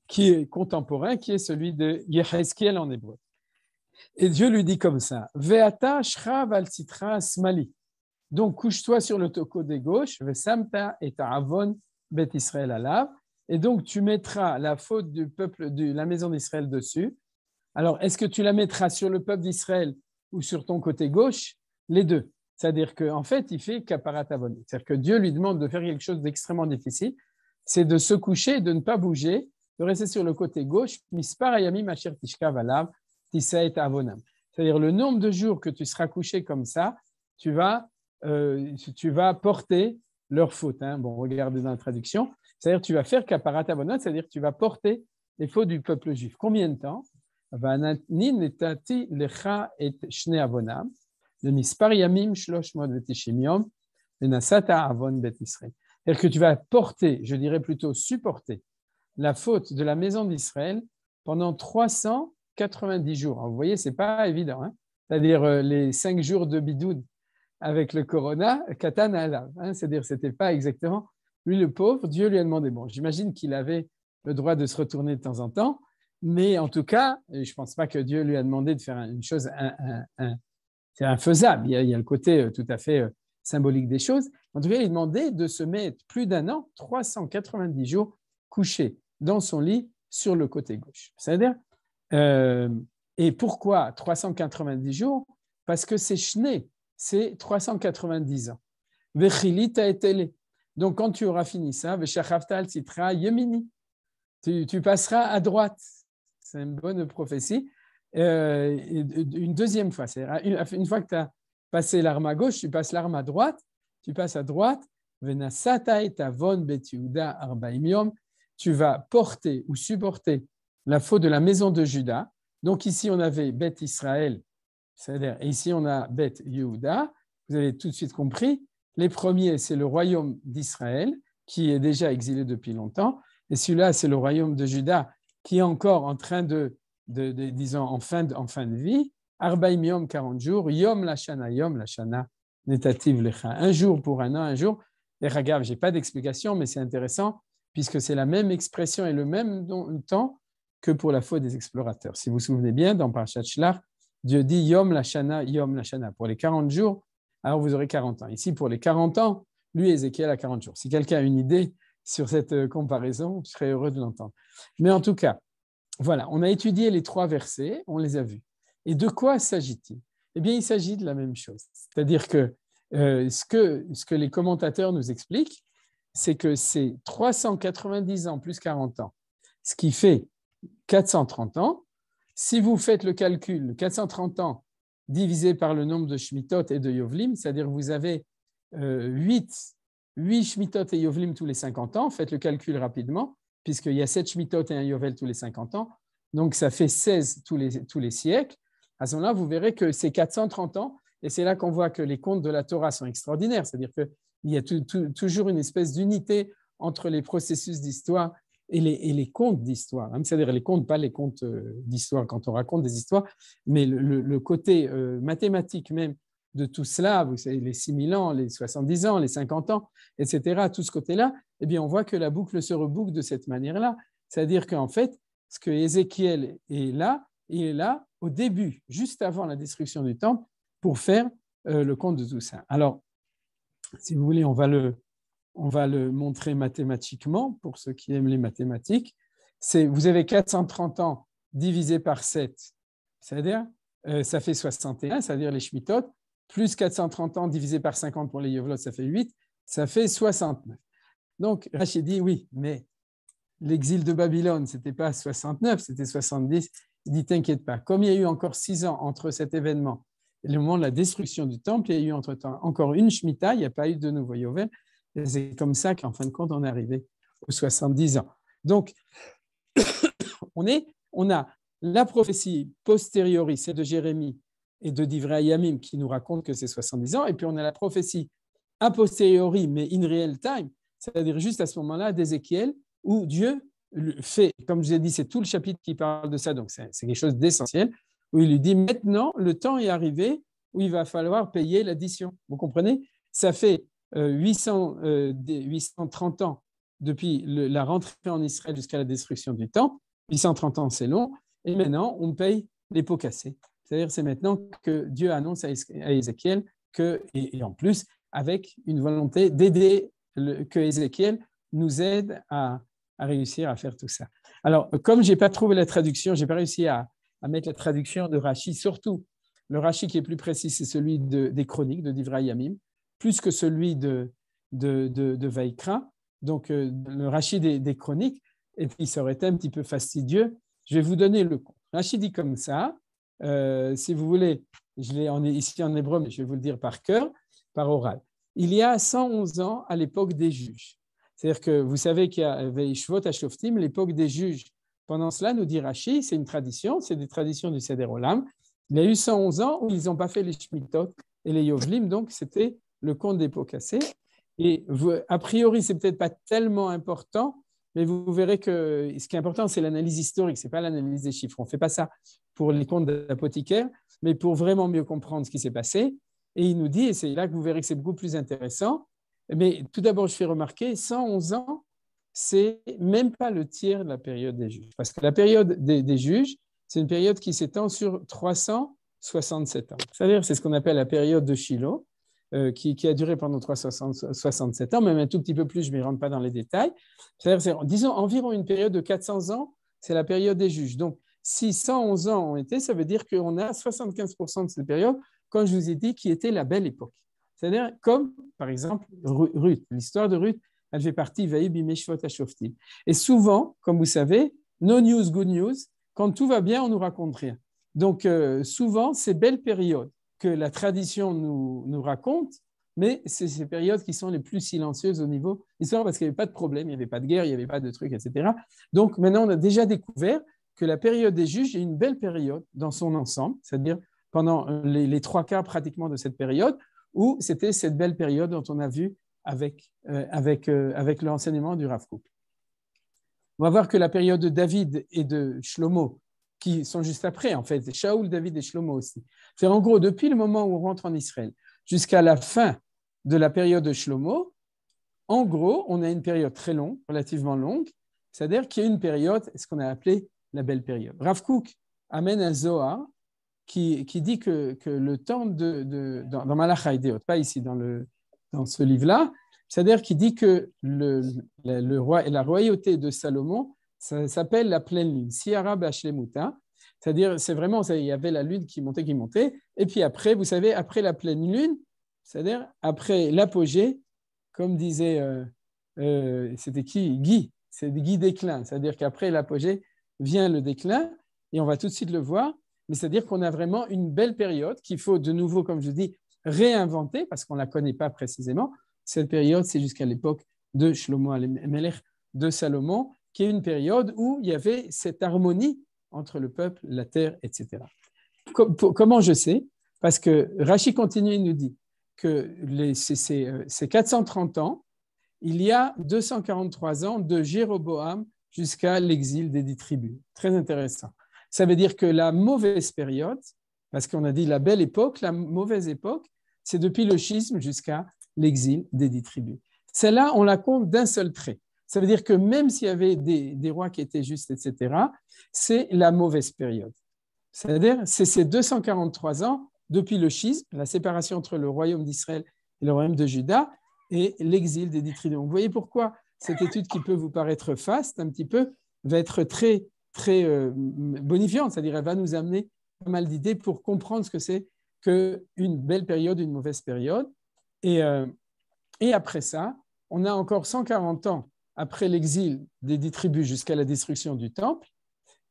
qui est contemporain, qui est celui de Yechezkiel en hébreu. Et Dieu lui dit comme ça, Ve'ata shrav al sitra smali. Donc, couche-toi sur le côté gauche, Ve'samta et avon bet Israël alav. Et donc, tu mettras la faute du peuple de la maison d'Israël dessus. Alors, est-ce que tu la mettras sur le peuple d'Israël ou sur ton côté gauche? Les deux. C'est-à-dire qu'en fait, il fait kaparat avon. C'est-à-dire que Dieu lui demande de faire quelque chose d'extrêmement difficile, c'est de se coucher, de ne pas bouger, de rester sur le côté gauche. Mispar ayamim asher tishkav alav tisaet avonam. C'est-à-dire le nombre de jours que tu seras couché comme ça, tu vas porter leur faute. Bon, regardez dans la traduction. C'est-à-dire tu vas faire kaparat avonam, c'est-à-dire tu vas porter les fautes du peuple juif. Combien de temps? C'est-à-dire que tu vas porter, je dirais plutôt supporter, la faute de la maison d'Israël pendant 390 jours. Alors, vous voyez, ce n'est pas évident. C'est-à-dire les 5 jours de bidoud avec le corona, katan alav. C'est-à-dire ce n'était pas exactement. Lui, le pauvre, Dieu lui a demandé. Bon, j'imagine qu'il avait le droit de se retourner de temps en temps, mais en tout cas, je ne pense pas que Dieu lui a demandé de faire une chose c'est infaisable. Il y a le côté tout à fait symbolique des choses. En tout cas, il demandait de se mettre plus d'un an, 390 jours, couché dans son lit sur le côté gauche. C'est-à-dire, et pourquoi 390 jours? Parce que c'est shné, c'est 390 ans. Vechilita etele. Donc, quand tu auras fini ça, veshachavta al sitra yemini. Tu passeras à droite. C'est une bonne prophétie. Une deuxième fois, c'est-à-dire une fois que tu as passé l'arme à gauche, tu passes l'arme à droite, tu passes à droite, venasata et avon bet Yehuda arbaim yom, tu vas porter ou supporter la faute de la maison de Juda. Donc ici, on avait Bet Israël, c'est-à-dire, et ici, on a Bet Yehuda. Vous avez tout de suite compris. Les premiers, c'est le royaume d'Israël, qui est déjà exilé depuis longtemps. Et celui-là, c'est le royaume de Juda, qui est encore en train disons, en fin de vie. Arbaim yom, 40 jours. Yom lashana, netativ lecha. Un jour pour un an, un jour. Et regarde, je n'ai pas d'explication, mais c'est intéressant, puisque c'est la même expression et le même temps que pour la faute des explorateurs. Si vous vous souvenez bien, dans Parashat Shlach, Dieu dit Yom lashana. Pour les 40 jours, alors vous aurez 40 ans. Ici, pour les 40 ans, lui, Ézéchiel a 40 jours. Si quelqu'un a une idée sur cette comparaison, je serais heureux de l'entendre. Mais en tout cas, voilà, on a étudié les 3 versets, on les a vus. Et de quoi s'agit-il? Eh bien, il s'agit de la même chose. C'est-à-dire que ce que les commentateurs nous expliquent, c'est que c'est 390 ans plus 40 ans, ce qui fait 430 ans. Si vous faites le calcul, 430 ans divisé par le nombre de Shmitot et de Yovlim, c'est-à-dire que vous avez 8 Shmitot et Yovlim tous les 50 ans, faites le calcul rapidement, puisqu'il y a 7 Shmitot et un Yovel tous les 50 ans, donc ça fait 16 tous les siècles. À ce moment-là, vous verrez que c'est 430 ans, et c'est là qu'on voit que les contes de la Torah sont extraordinaires, c'est-à-dire qu'il y a toujours une espèce d'unité entre les processus d'histoire et les contes d'histoire, c'est-à-dire les contes, pas les contes d'histoire quand on raconte des histoires, mais le côté mathématique même de tout cela, vous savez, les 6000 ans, les 70 ans, les 50 ans, etc., tout ce côté-là, eh bien, on voit que la boucle se reboucle de cette manière-là. C'est-à-dire qu'en fait, ce que Ézéchiel est là, il est là au début, juste avant la destruction du temple, pour faire le compte de tout ça. Alors, si vous voulez, on va le montrer mathématiquement, pour ceux qui aiment les mathématiques. Vous avez 430 ans divisé par 7, c'est-à-dire, ça fait 61, c'est-à-dire les Shemittot, plus 430 ans divisé par 50 pour les Yovlot, ça fait 8, ça fait 69. Donc, Rachid dit, oui, mais l'exil de Babylone, ce n'était pas 69, c'était 70. Il dit, t'inquiète pas, comme il y a eu encore 6 ans entre cet événement et le moment de la destruction du temple, il y a eu entre-temps encore une Shemitah, il n'y a pas eu de nouveau Yovel. Et c'est comme ça qu'en fin de compte, on est arrivé aux 70 ans. Donc, on a la prophétie posteriori, c'est de Jérémie et de Divrei Yamim qui nous raconte que c'est 70 ans, et puis on a la prophétie a posteriori, mais in real time, c'est-à-dire juste à ce moment-là d'Ézéchiel, où Dieu fait, comme je vous ai dit, c'est tout le chapitre qui parle de ça, donc c'est quelque chose d'essentiel, où il lui dit maintenant, le temps est arrivé où il va falloir payer l'addition. Vous comprenez? Ça fait 830 ans depuis la rentrée en Israël jusqu'à la destruction du temple. 830 ans, c'est long. Et maintenant, on paye les pots cassés. C'est-à-dire, c'est maintenant que Dieu annonce à Ézéchiel et en plus, avec une volonté d'aider, que Ézéchiel nous aide à réussir à faire tout ça. Alors, comme je n'ai pas trouvé la traduction, je n'ai pas réussi à mettre la traduction de Rashi, surtout le Rashi qui est plus précis, c'est celui des Chroniques, de Divrei Yamim, plus que celui de Vaikra, donc le Rashi des Chroniques, et puis ça aurait été un petit peu fastidieux. Je vais vous donner le compte. Rashi dit comme ça, si vous voulez, je l'ai ici en hébreu, mais je vais vous le dire par cœur, par oral. Il y a 111 ans à l'époque des juges. C'est-à-dire que vous savez qu'il y avait Shvot HaShoftim, l'époque des juges. Pendant cela, nous dit Rashi, c'est une tradition, c'est des traditions du Seder Olam. Il y a eu 111 ans où ils n'ont pas fait les Shemittot et les Yovlim, donc c'était le compte des pots cassés. Et a priori, ce n'est peut-être pas tellement important, mais vous verrez que ce qui est important, c'est l'analyse historique, ce n'est pas l'analyse des chiffres. On ne fait pas ça pour les comptes d'apothicaire, mais pour vraiment mieux comprendre ce qui s'est passé. Et il nous dit, et c'est là que vous verrez que c'est beaucoup plus intéressant, mais tout d'abord, je fais remarquer, 111 ans, c'est même pas le tiers de la période des juges. Parce que la période des juges, c'est une période qui s'étend sur 367 ans. C'est-à-dire, c'est ce qu'on appelle la période de Shiloh, qui a duré pendant 367 ans, même un tout petit peu plus, je ne m'y rentre pas dans les détails. C'est-à-dire, disons, environ une période de 400 ans, c'est la période des juges. Donc, si 111 ans ont été, ça veut dire qu'on a 75% de cette période, comme je vous ai dit, qui était la belle époque. C'est-à-dire, comme, par exemple, Ruth. L'histoire de Ruth, elle fait partie, Vaï bimei shvot hashoftim. Et souvent, comme vous savez, no news, good news, quand tout va bien, on ne nous raconte rien. Donc, souvent, ces belles périodes que la tradition nous raconte, mais c'est ces périodes qui sont les plus silencieuses au niveau histoire parce qu'il n'y avait pas de problème, il n'y avait pas de guerre, il n'y avait pas de trucs, etc. Donc, maintenant, on a déjà découvert que la période des juges est une belle période dans son ensemble, c'est-à-dire pendant les 3/4 pratiquement de cette période, où c'était cette belle période dont on a vu avec l'enseignement du Rav Kook. On va voir que la période de David et de Shlomo, qui sont juste après, en fait, Shaoul, David et Shlomo aussi. C'est en gros, depuis le moment où on rentre en Israël jusqu'à la fin de la période de Shlomo, en gros, on a une période très longue, relativement longue, c'est-à-dire qu'il y a une période, ce qu'on a appelé la belle période. Rav Kook amène un Zohar qui dit que le temps dans Malach HaEdeot, pas ici, dans ce livre-là, c'est-à-dire qu'il dit que le roi et la royauté de Salomon, ça s'appelle la pleine lune, Siara Bashlemuta, c'est-à-dire c'est vraiment, il y avait la lune qui montait, et puis après, vous savez, après la pleine lune, c'est-à-dire après l'apogée, comme disait, c'était qui? Guy, c'est Guy déclin, c'est-à-dire qu'après l'apogée vient le déclin, et on va tout de suite le voir, mais c'est-à-dire qu'on a vraiment une belle période qu'il faut de nouveau, comme je dis, réinventer, parce qu'on ne la connaît pas précisément. Cette période, c'est jusqu'à l'époque de Shlomo HaMelech, de Salomon, qui est une période où il y avait cette harmonie entre le peuple, la terre, etc. Comment je sais? Parce que Rashi continue et nous dit que ces 430 ans, il y a 243 ans de Jéroboam jusqu'à l'exil des 10 tribus. Très intéressant. Ça veut dire que la mauvaise période, parce qu'on a dit la belle époque, la mauvaise époque, c'est depuis le schisme jusqu'à l'exil des 10 tribus. Celle-là, on la compte d'un seul trait. Ça veut dire que même s'il y avait des rois qui étaient justes, etc., c'est la mauvaise période. C'est-à-dire, c'est ces 243 ans depuis le schisme, la séparation entre le royaume d'Israël et le royaume de Juda, et l'exil des 10 tribus. Vous voyez pourquoi cette étude qui peut vous paraître faste un petit peu va être très, très bonifiante, c'est-à-dire elle va nous amener pas mal d'idées pour comprendre ce que c'est qu'une belle période, une mauvaise période. Et après ça, on a encore 140 ans après l'exil des 10 tribus jusqu'à la destruction du temple.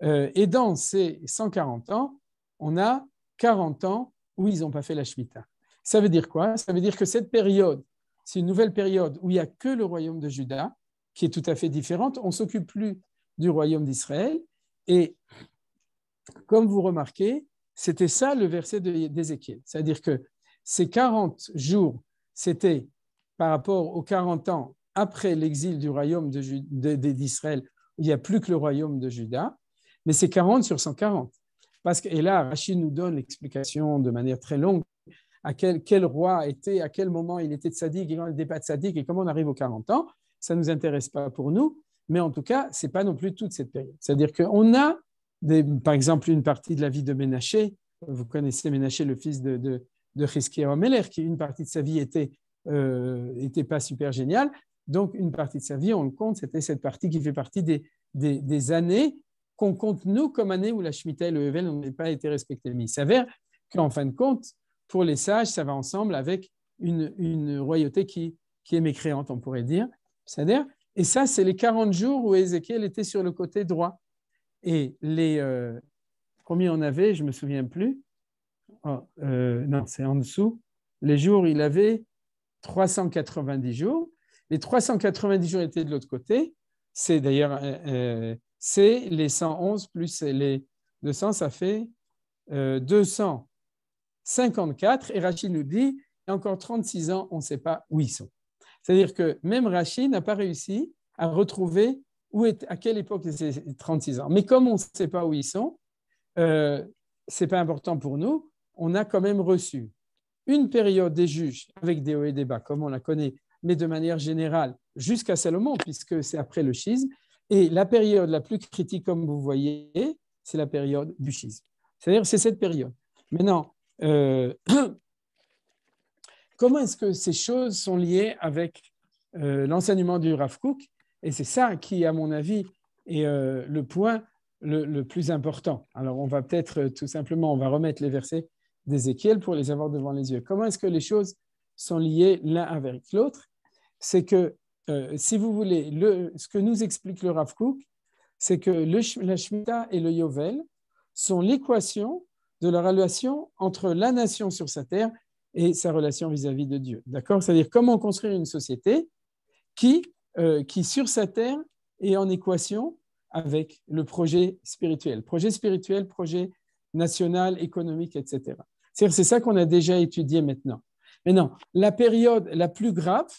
Et dans ces 140 ans, on a 40 ans où ils n'ont pas fait la Shemitah. Ça veut dire quoi? Ça veut dire que cette période, c'est une nouvelle période où il n'y a que le royaume de Juda, qui est tout à fait différente. On ne s'occupe plus du royaume d'Israël. Et comme vous remarquez, c'était ça le verset d'Ézéchiel. C'est-à-dire que ces 40 jours, c'était par rapport aux 40 ans après l'exil du royaume d'Israël, où il n'y a plus que le royaume de Juda, mais c'est 40 sur 140. Et là, Rachid nous donne l'explication de manière très longue à quel roi était, à quel moment il était tzaddik et quand il n'était pas tzaddik et comment on arrive aux 40 ans. Ça ne nous intéresse pas pour nous, mais en tout cas, ce n'est pas non plus toute cette période. C'est-à-dire qu'on a, par exemple, une partie de la vie de Ménaché. Vous connaissez Ménaché, le fils de Chizkiyahu Melech, qui une partie de sa vie était pas super géniale. Donc, une partie de sa vie, on le compte, c'était cette partie qui fait partie des années qu'on compte, nous, comme années où la Shemitah et le Hevel n'ont pas été respectés. Mais il s'avère qu'en fin de compte, pour les sages, ça va ensemble avec une royauté qui est mécréante, on pourrait dire. C'est-à-dire, et ça, c'est les 40 jours où Ézéchiel était sur le côté droit. Et combien on avait, je ne me souviens plus. Non, c'est en dessous. Les jours, il avait 390 jours. Les 390 jours étaient de l'autre côté. C'est d'ailleurs, c'est les 111 plus les 200, ça fait 254. Et Rachid nous dit, il y a encore 36 ans, on ne sait pas où ils sont. C'est-à-dire que même Rachid n'a pas réussi à retrouver à quelle époque c'est 36 ans. Mais comme on ne sait pas où ils sont, ce n'est pas important pour nous, on a quand même reçu une période des juges avec des hauts et des bas, comme on la connaît, mais de manière générale, jusqu'à Salomon, puisque c'est après le schisme. Et la période la plus critique, comme vous voyez, c'est la période du schisme. C'est-à-dire, c'est cette période. Maintenant, comment est-ce que ces choses sont liées avec l'enseignement du Rav Kook? Et c'est ça qui, à mon avis, est le point le plus important. Alors, on va peut-être tout simplement, on va remettre les versets d'Ézéchiel pour les avoir devant les yeux. Comment est-ce que les choses sont liées l'un avec l'autre? C'est que, si vous voulez, ce que nous explique le Rav Kook, c'est que la Shemitah et le Yovel sont l'équation de la relation entre la nation sur sa terre et sa relation vis-à-vis de Dieu. D'accord? C'est-à-dire comment construire une société qui, sur sa terre, est en équation avec le projet spirituel. Projet spirituel, projet national, économique, etc. C'est ça qu'on a déjà étudié maintenant. Maintenant, la période la plus grave,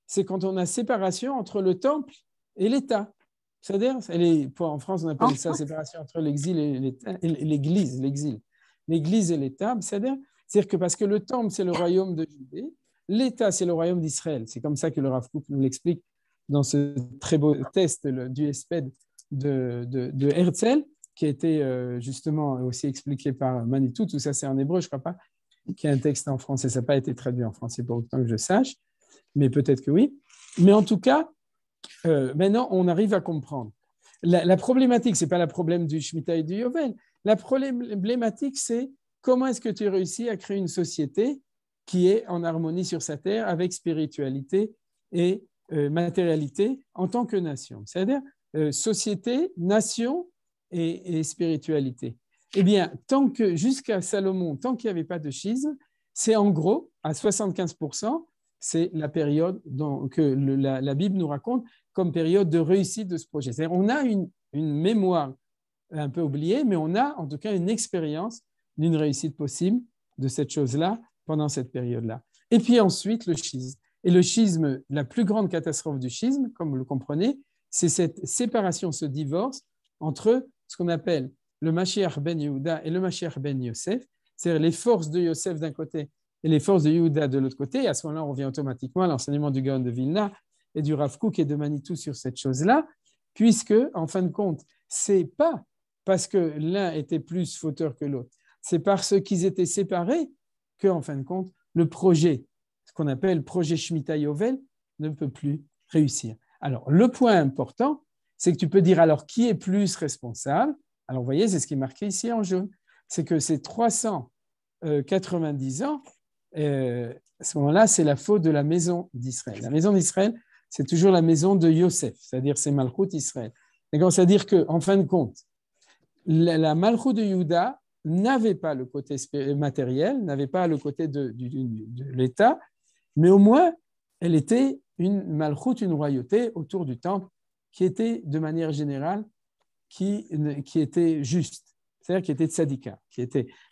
c'est quand on a séparation entre le temple et l'État. C'est-à-dire, en France, on appelle ça séparation entre l'exil et l'Église, l'exil. L'Église et l'État, c'est-à-dire que parce que le temple, c'est le royaume de Judée, l'État, c'est le royaume d'Israël. C'est comme ça que le Rav Kook nous l'explique dans ce très beau test du Hesped de Herzl, qui a été justement aussi expliqué par Manitou. Tout ça, c'est en hébreu, je ne crois pas, qui a un texte en français. Ça n'a pas été traduit en français pour autant que je sache, mais peut-être que oui. Mais en tout cas, maintenant, on arrive à comprendre. La problématique, ce n'est pas le problème du Shemitah et du Yovel. La problématique, c'est comment est-ce que tu réussis à créer une société qui est en harmonie sur sa terre avec spiritualité et matérialité en tant que nation. C'est-à-dire société, nation et spiritualité. Eh bien, jusqu'à Salomon, tant qu'il n'y avait pas de schisme, c'est en gros, à 75%, c'est la période que la Bible nous raconte comme période de réussite de ce projet. C'est-à-dire, on a une mémoire un peu oubliée, mais on a en tout cas une expérience d'une réussite possible de cette chose-là pendant cette période-là. Et puis ensuite, le schisme. Et le schisme, la plus grande catastrophe du schisme, comme vous le comprenez, c'est cette séparation, ce divorce entre ce qu'on appelle le Mashiach ben Yehuda et le Mashiach ben Yosef, c'est-à-dire les forces de Yosef d'un côté et les forces de Yehuda de l'autre côté. Et à ce moment-là, on revient automatiquement à l'enseignement du Gaon de Vilna et du Rav Kook et de Manitou sur cette chose-là, puisque, en fin de compte, ce n'est pas parce que l'un était plus fauteur que l'autre. C'est parce qu'ils étaient séparés qu'en fin de compte, le projet, ce qu'on appelle projet Shemitah Yovel, ne peut plus réussir. Alors, le point important, c'est que tu peux dire alors qui est plus responsable. Alors, vous voyez, c'est ce qui est marqué ici en jaune. C'est que ces 390 ans, à ce moment-là, c'est la faute de la maison d'Israël. La maison d'Israël, c'est toujours la maison de Yosef, c'est-à-dire c'est Malchut Israël. C'est-à-dire qu'en fin de compte, la Malchut de Juda n'avait pas le côté matériel, n'avait pas le côté de l'État, mais au moins, elle était une Malchut, une royauté autour du temple qui était de manière générale, qui était juste, c'est-à-dire qui était tzadika.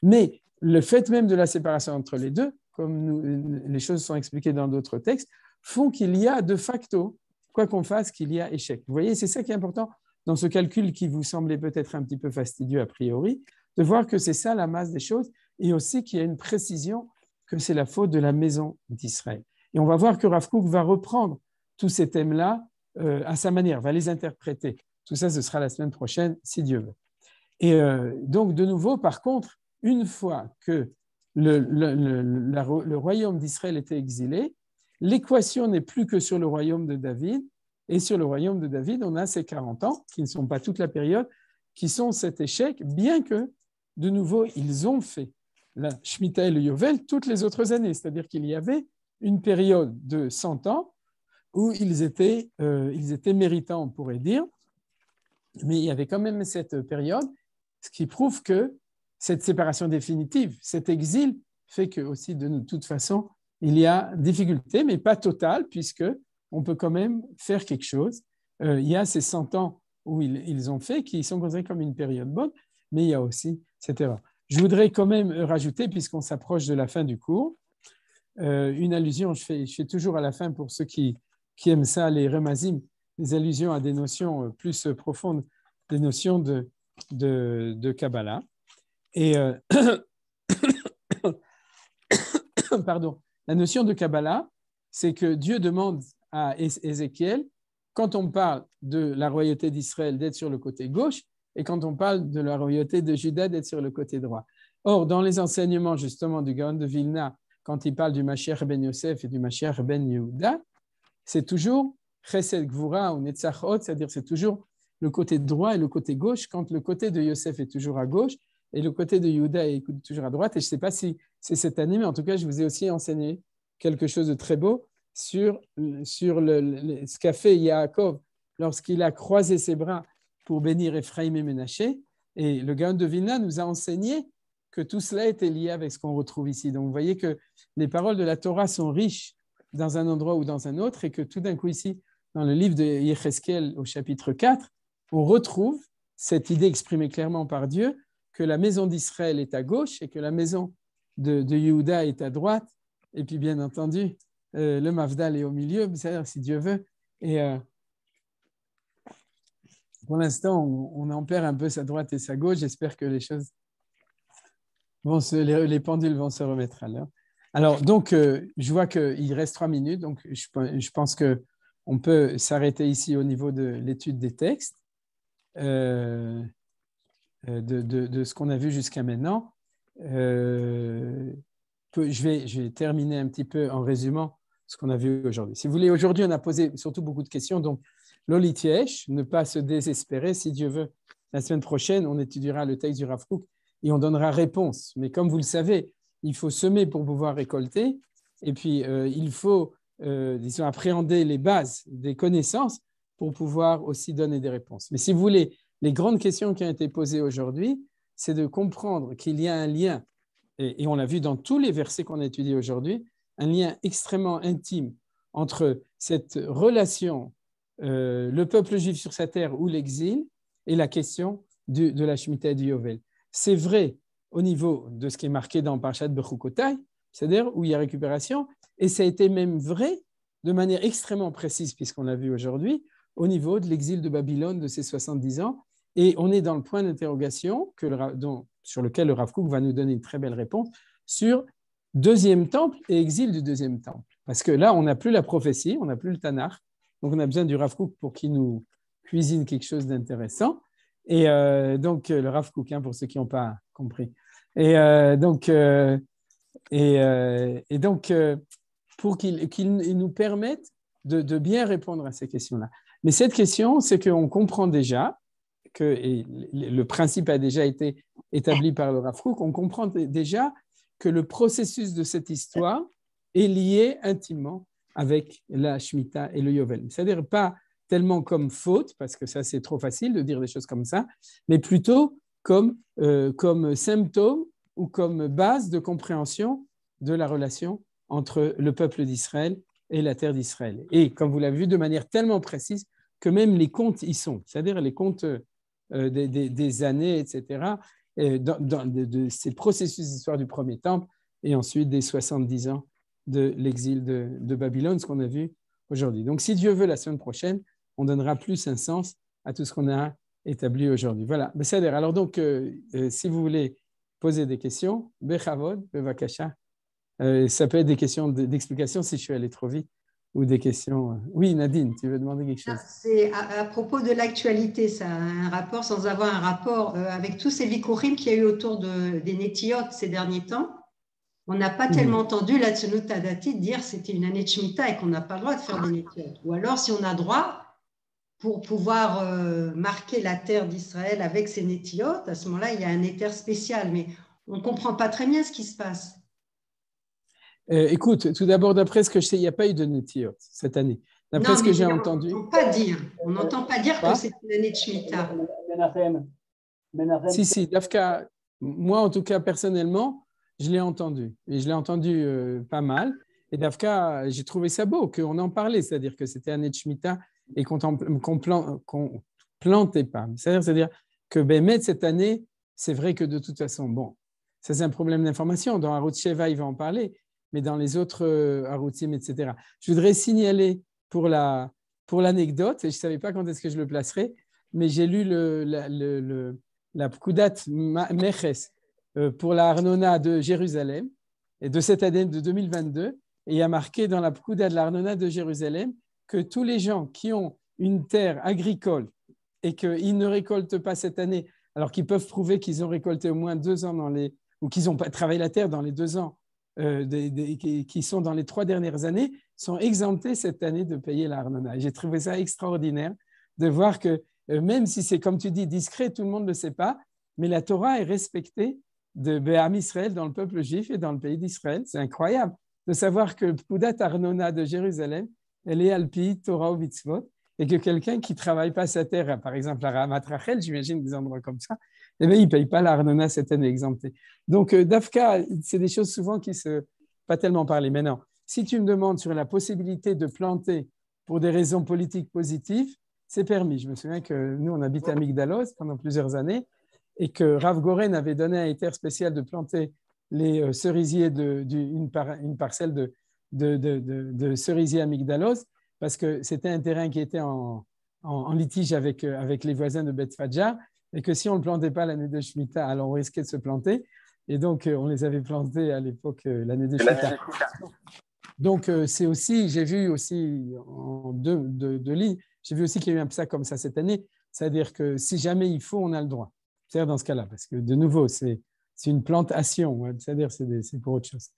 Mais le fait même de la séparation entre les deux, comme les choses sont expliquées dans d'autres textes, font qu'il y a de facto, quoi qu'on fasse, qu'il y a échec. Vous voyez, c'est ça qui est important dans ce calcul qui vous semblait peut-être un petit peu fastidieux a priori, de voir que c'est ça la masse des choses et aussi qu'il y a une précision que c'est la faute de la maison d'Israël. Et on va voir que Rav Kook va reprendre tous ces thèmes-là à sa manière, va les interpréter. Tout ça, ce sera la semaine prochaine, si Dieu veut. Et donc, de nouveau, par contre, une fois que le royaume d'Israël était exilé, l'équation n'est plus que sur le royaume de David. Et sur le royaume de David, on a ces 40 ans, qui ne sont pas toute la période, qui sont cet échec, bien que, de nouveau, ils ont fait la Shemitah et le Yovel toutes les autres années. C'est-à-dire qu'il y avait une période de 100 ans où ils étaient méritants, on pourrait dire, mais il y avait quand même cette période, ce qui prouve que cette séparation définitive, cet exil, fait que aussi, de toute façon, il y a difficulté, mais pas totale, puisque on peut quand même faire quelque chose. Il y a ces 100 ans où ils ont fait, qui sont considérés comme une période bonne, mais il y a aussi cette erreur. Je voudrais quand même rajouter, puisqu'on s'approche de la fin du cours, une allusion, je fais toujours à la fin pour ceux qui aiment ça, les remazim, les allusions à des notions plus profondes, des notions de Kabbalah. Et pardon, la notion de Kabbalah, c'est que Dieu demande à Ézéchiel, quand on parle de la royauté d'Israël, d'être sur le côté gauche, et quand on parle de la royauté de Juda, d'être sur le côté droit. Or, dans les enseignements justement du Gaon de Vilna, quand il parle du Mashiach ben Yosef et du Mashiach ben Yehuda, c'est toujours Chesed Gvura ou Netzachot, c'est-à-dire c'est toujours le côté droit et le côté gauche, quand le côté de Yosef est toujours à gauche et le côté de Yehuda est toujours à droite. Et je ne sais pas si c'est cette année, mais en tout cas, je vous ai aussi enseigné quelque chose de très beau sur ce qu'a fait Yaakov lorsqu'il a croisé ses bras pour bénir Ephraïm et Ménaché. Et le Gaon de Vilna nous a enseigné que tout cela était lié avec ce qu'on retrouve ici. Donc, vous voyez que les paroles de la Torah sont riches dans un endroit ou dans un autre et que tout d'un coup ici, dans le livre de Yecheskel au chapitre 4, on retrouve cette idée exprimée clairement par Dieu que la maison d'Israël est à gauche et que la maison de Yehuda est à droite. Et puis, bien entendu, le Mafdal est au milieu, c'est-à-dire si Dieu veut. Et pour l'instant, on en perd un peu sa droite et sa gauche. J'espère que les choses les pendules vont se remettre à l'heure. Alors, donc, je vois qu'il reste 3 minutes, donc je pense qu'on peut s'arrêter ici au niveau de l'étude des textes, de ce qu'on a vu jusqu'à maintenant. Je vais terminer un petit peu en résumant ce qu'on a vu aujourd'hui. Si vous voulez, aujourd'hui, on a posé surtout beaucoup de questions, donc l'olitiesh, ne pas se désespérer, si Dieu veut. La semaine prochaine, on étudiera le texte du Rav Kook et on donnera réponse. Mais comme vous le savez, il faut semer pour pouvoir récolter, et puis il faut, disons, appréhender les bases des connaissances pour pouvoir aussi donner des réponses. Mais si vous voulez, les grandes questions qui ont été posées aujourd'hui, c'est de comprendre qu'il y a un lien, et on l'a vu dans tous les versets qu'on a étudiés aujourd'hui, un lien extrêmement intime entre cette relation, le peuple juif sur sa terre ou l'exil, et la question de la Shemitah et du Yovel. C'est vrai au niveau de ce qui est marqué dans Parashat Bechukotai, c'est-à-dire où il y a récupération, et ça a été même vrai de manière extrêmement précise, puisqu'on l'a vu aujourd'hui, au niveau de l'exil de Babylone de ces 70 ans, et on est dans le point d'interrogation sur lequel le Rav Kook va nous donner une très belle réponse sur deuxième temple et exil du deuxième temple. Parce que là, on n'a plus la prophétie, on n'a plus le Tanakh, donc on a besoin du Rav Kook pour qu'il nous cuisine quelque chose d'intéressant. Et donc, le Rav Kook, hein, pour ceux qui n'ont pas compris. Et donc, pour qu'il nous permette de bien répondre à ces questions-là. Mais cette question, c'est qu'on comprend déjà et le principe a déjà été établi par le Rav Kook, on comprend déjà que le processus de cette histoire est lié intimement avec la Shemitah et le Yovel. C'est-à-dire pas tellement comme faute, parce que ça c'est trop facile de dire des choses comme ça, mais plutôt comme symptôme ou comme base de compréhension de la relation entre le peuple d'Israël et la terre d'Israël. Et comme vous l'avez vu, de manière tellement précise que même les comptes y sont, c'est-à-dire les comptes des années, etc., de ces processus d'histoire du premier temple et ensuite des 70 ans de l'exil de Babylone, ce qu'on a vu aujourd'hui. Donc, si Dieu veut, la semaine prochaine, on donnera plus un sens à tout ce qu'on a établi aujourd'hui. Voilà. Alors donc, si vous voulez poser des questions, Bechavod, Bevakasha, ça peut être des questions d'explication si je suis allé trop vite ou des questions. Oui, Nadine, tu veux demander quelque chose? C'est à propos de l'actualité, ça a un rapport, sans avoir un rapport avec tous ces vikourim qu'il y a eu autour des Netiyot ces derniers temps. On n'a pas tellement entendu la Tzionut Adati dire que c'était une année de Shemitah et qu'on n'a pas le droit de faire des Netiyot. Ou alors, si on a droit, pour pouvoir marquer la terre d'Israël avec ces Netiyot, à ce moment-là, il y a un éther spécial, mais on ne comprend pas très bien ce qui se passe. Écoute, tout d'abord, d'après ce que je sais, il n'y a pas eu de Netiyot cette année. D'après ce que j'ai entendu. On n'entend pas dire que c'est une année de Shemitah. Si, Dafka, moi en tout cas personnellement, je l'ai entendu. Et je l'ai entendu pas mal. Et Dafka, j'ai trouvé ça beau qu'on en parlait, c'est-à-dire que c'était année de Shemitah et qu'on plantait pas. C'est-à-dire que Bémet, cette année, c'est vrai que de toute façon, bon, ça c'est un problème d'information. Dans Arutz Sheva, il va en parler, mais dans les autres Arutzim, etc. Je voudrais signaler pour l'anecdote, et je ne savais pas quand est-ce que je le placerai, mais j'ai lu la Pkudat Meches pour la Arnona de Jérusalem, et de cette année de 2022, et il y a marqué dans la Pkudat de l'Arnona de Jérusalem que tous les gens qui ont une terre agricole et qu'ils ne récoltent pas cette année, alors qu'ils peuvent prouver qu'ils ont récolté au moins 2 ans ou qu'ils ont pas travaillé la terre dans les 2 ans qui sont dans les 3 dernières années, sont exemptés cette année de payer l'Arnona. J'ai trouvé ça extraordinaire de voir que même si c'est, comme tu dis, discret, tout le monde ne le sait pas, mais la Torah est respectée de Béam Israël dans le peuple juif et dans le pays d'Israël. C'est incroyable de savoir que le Pkudat Arnona de Jérusalem, elle est Alpi, Torah ou Mitzvot, et que quelqu'un qui ne travaille pas sa terre, par exemple à Ramat Rachel, j'imagine des endroits comme ça, eh bien, il ne paye pas l'Arnona cette année exemptée. Donc, Dafka, c'est des choses souvent qui ne se pas tellement parlées. Maintenant, si tu me demandes sur la possibilité de planter pour des raisons politiques positives, c'est permis. Je me souviens que nous, on habitait à Migdalos pendant plusieurs années et que Rav Goren avait donné un éther spécial de planter les cerisiers une parcelle de cerisiers à Migdalos parce que c'était un terrain qui était en litige avec les voisins de Beth Fadja et que si on ne le plantait pas l'année de Shemitah, alors on risquait de se planter. Et donc, on les avait plantés à l'époque l'année de Shemitah. Donc, c'est aussi, j'ai vu aussi en deux lignes, j'ai vu aussi qu'il y a eu un psa comme ça cette année, c'est-à-dire que si jamais il faut, on a le droit. C'est-à-dire dans ce cas-là, parce que de nouveau, c'est une plantation, ouais, c'est-à-dire c'est pour autre chose.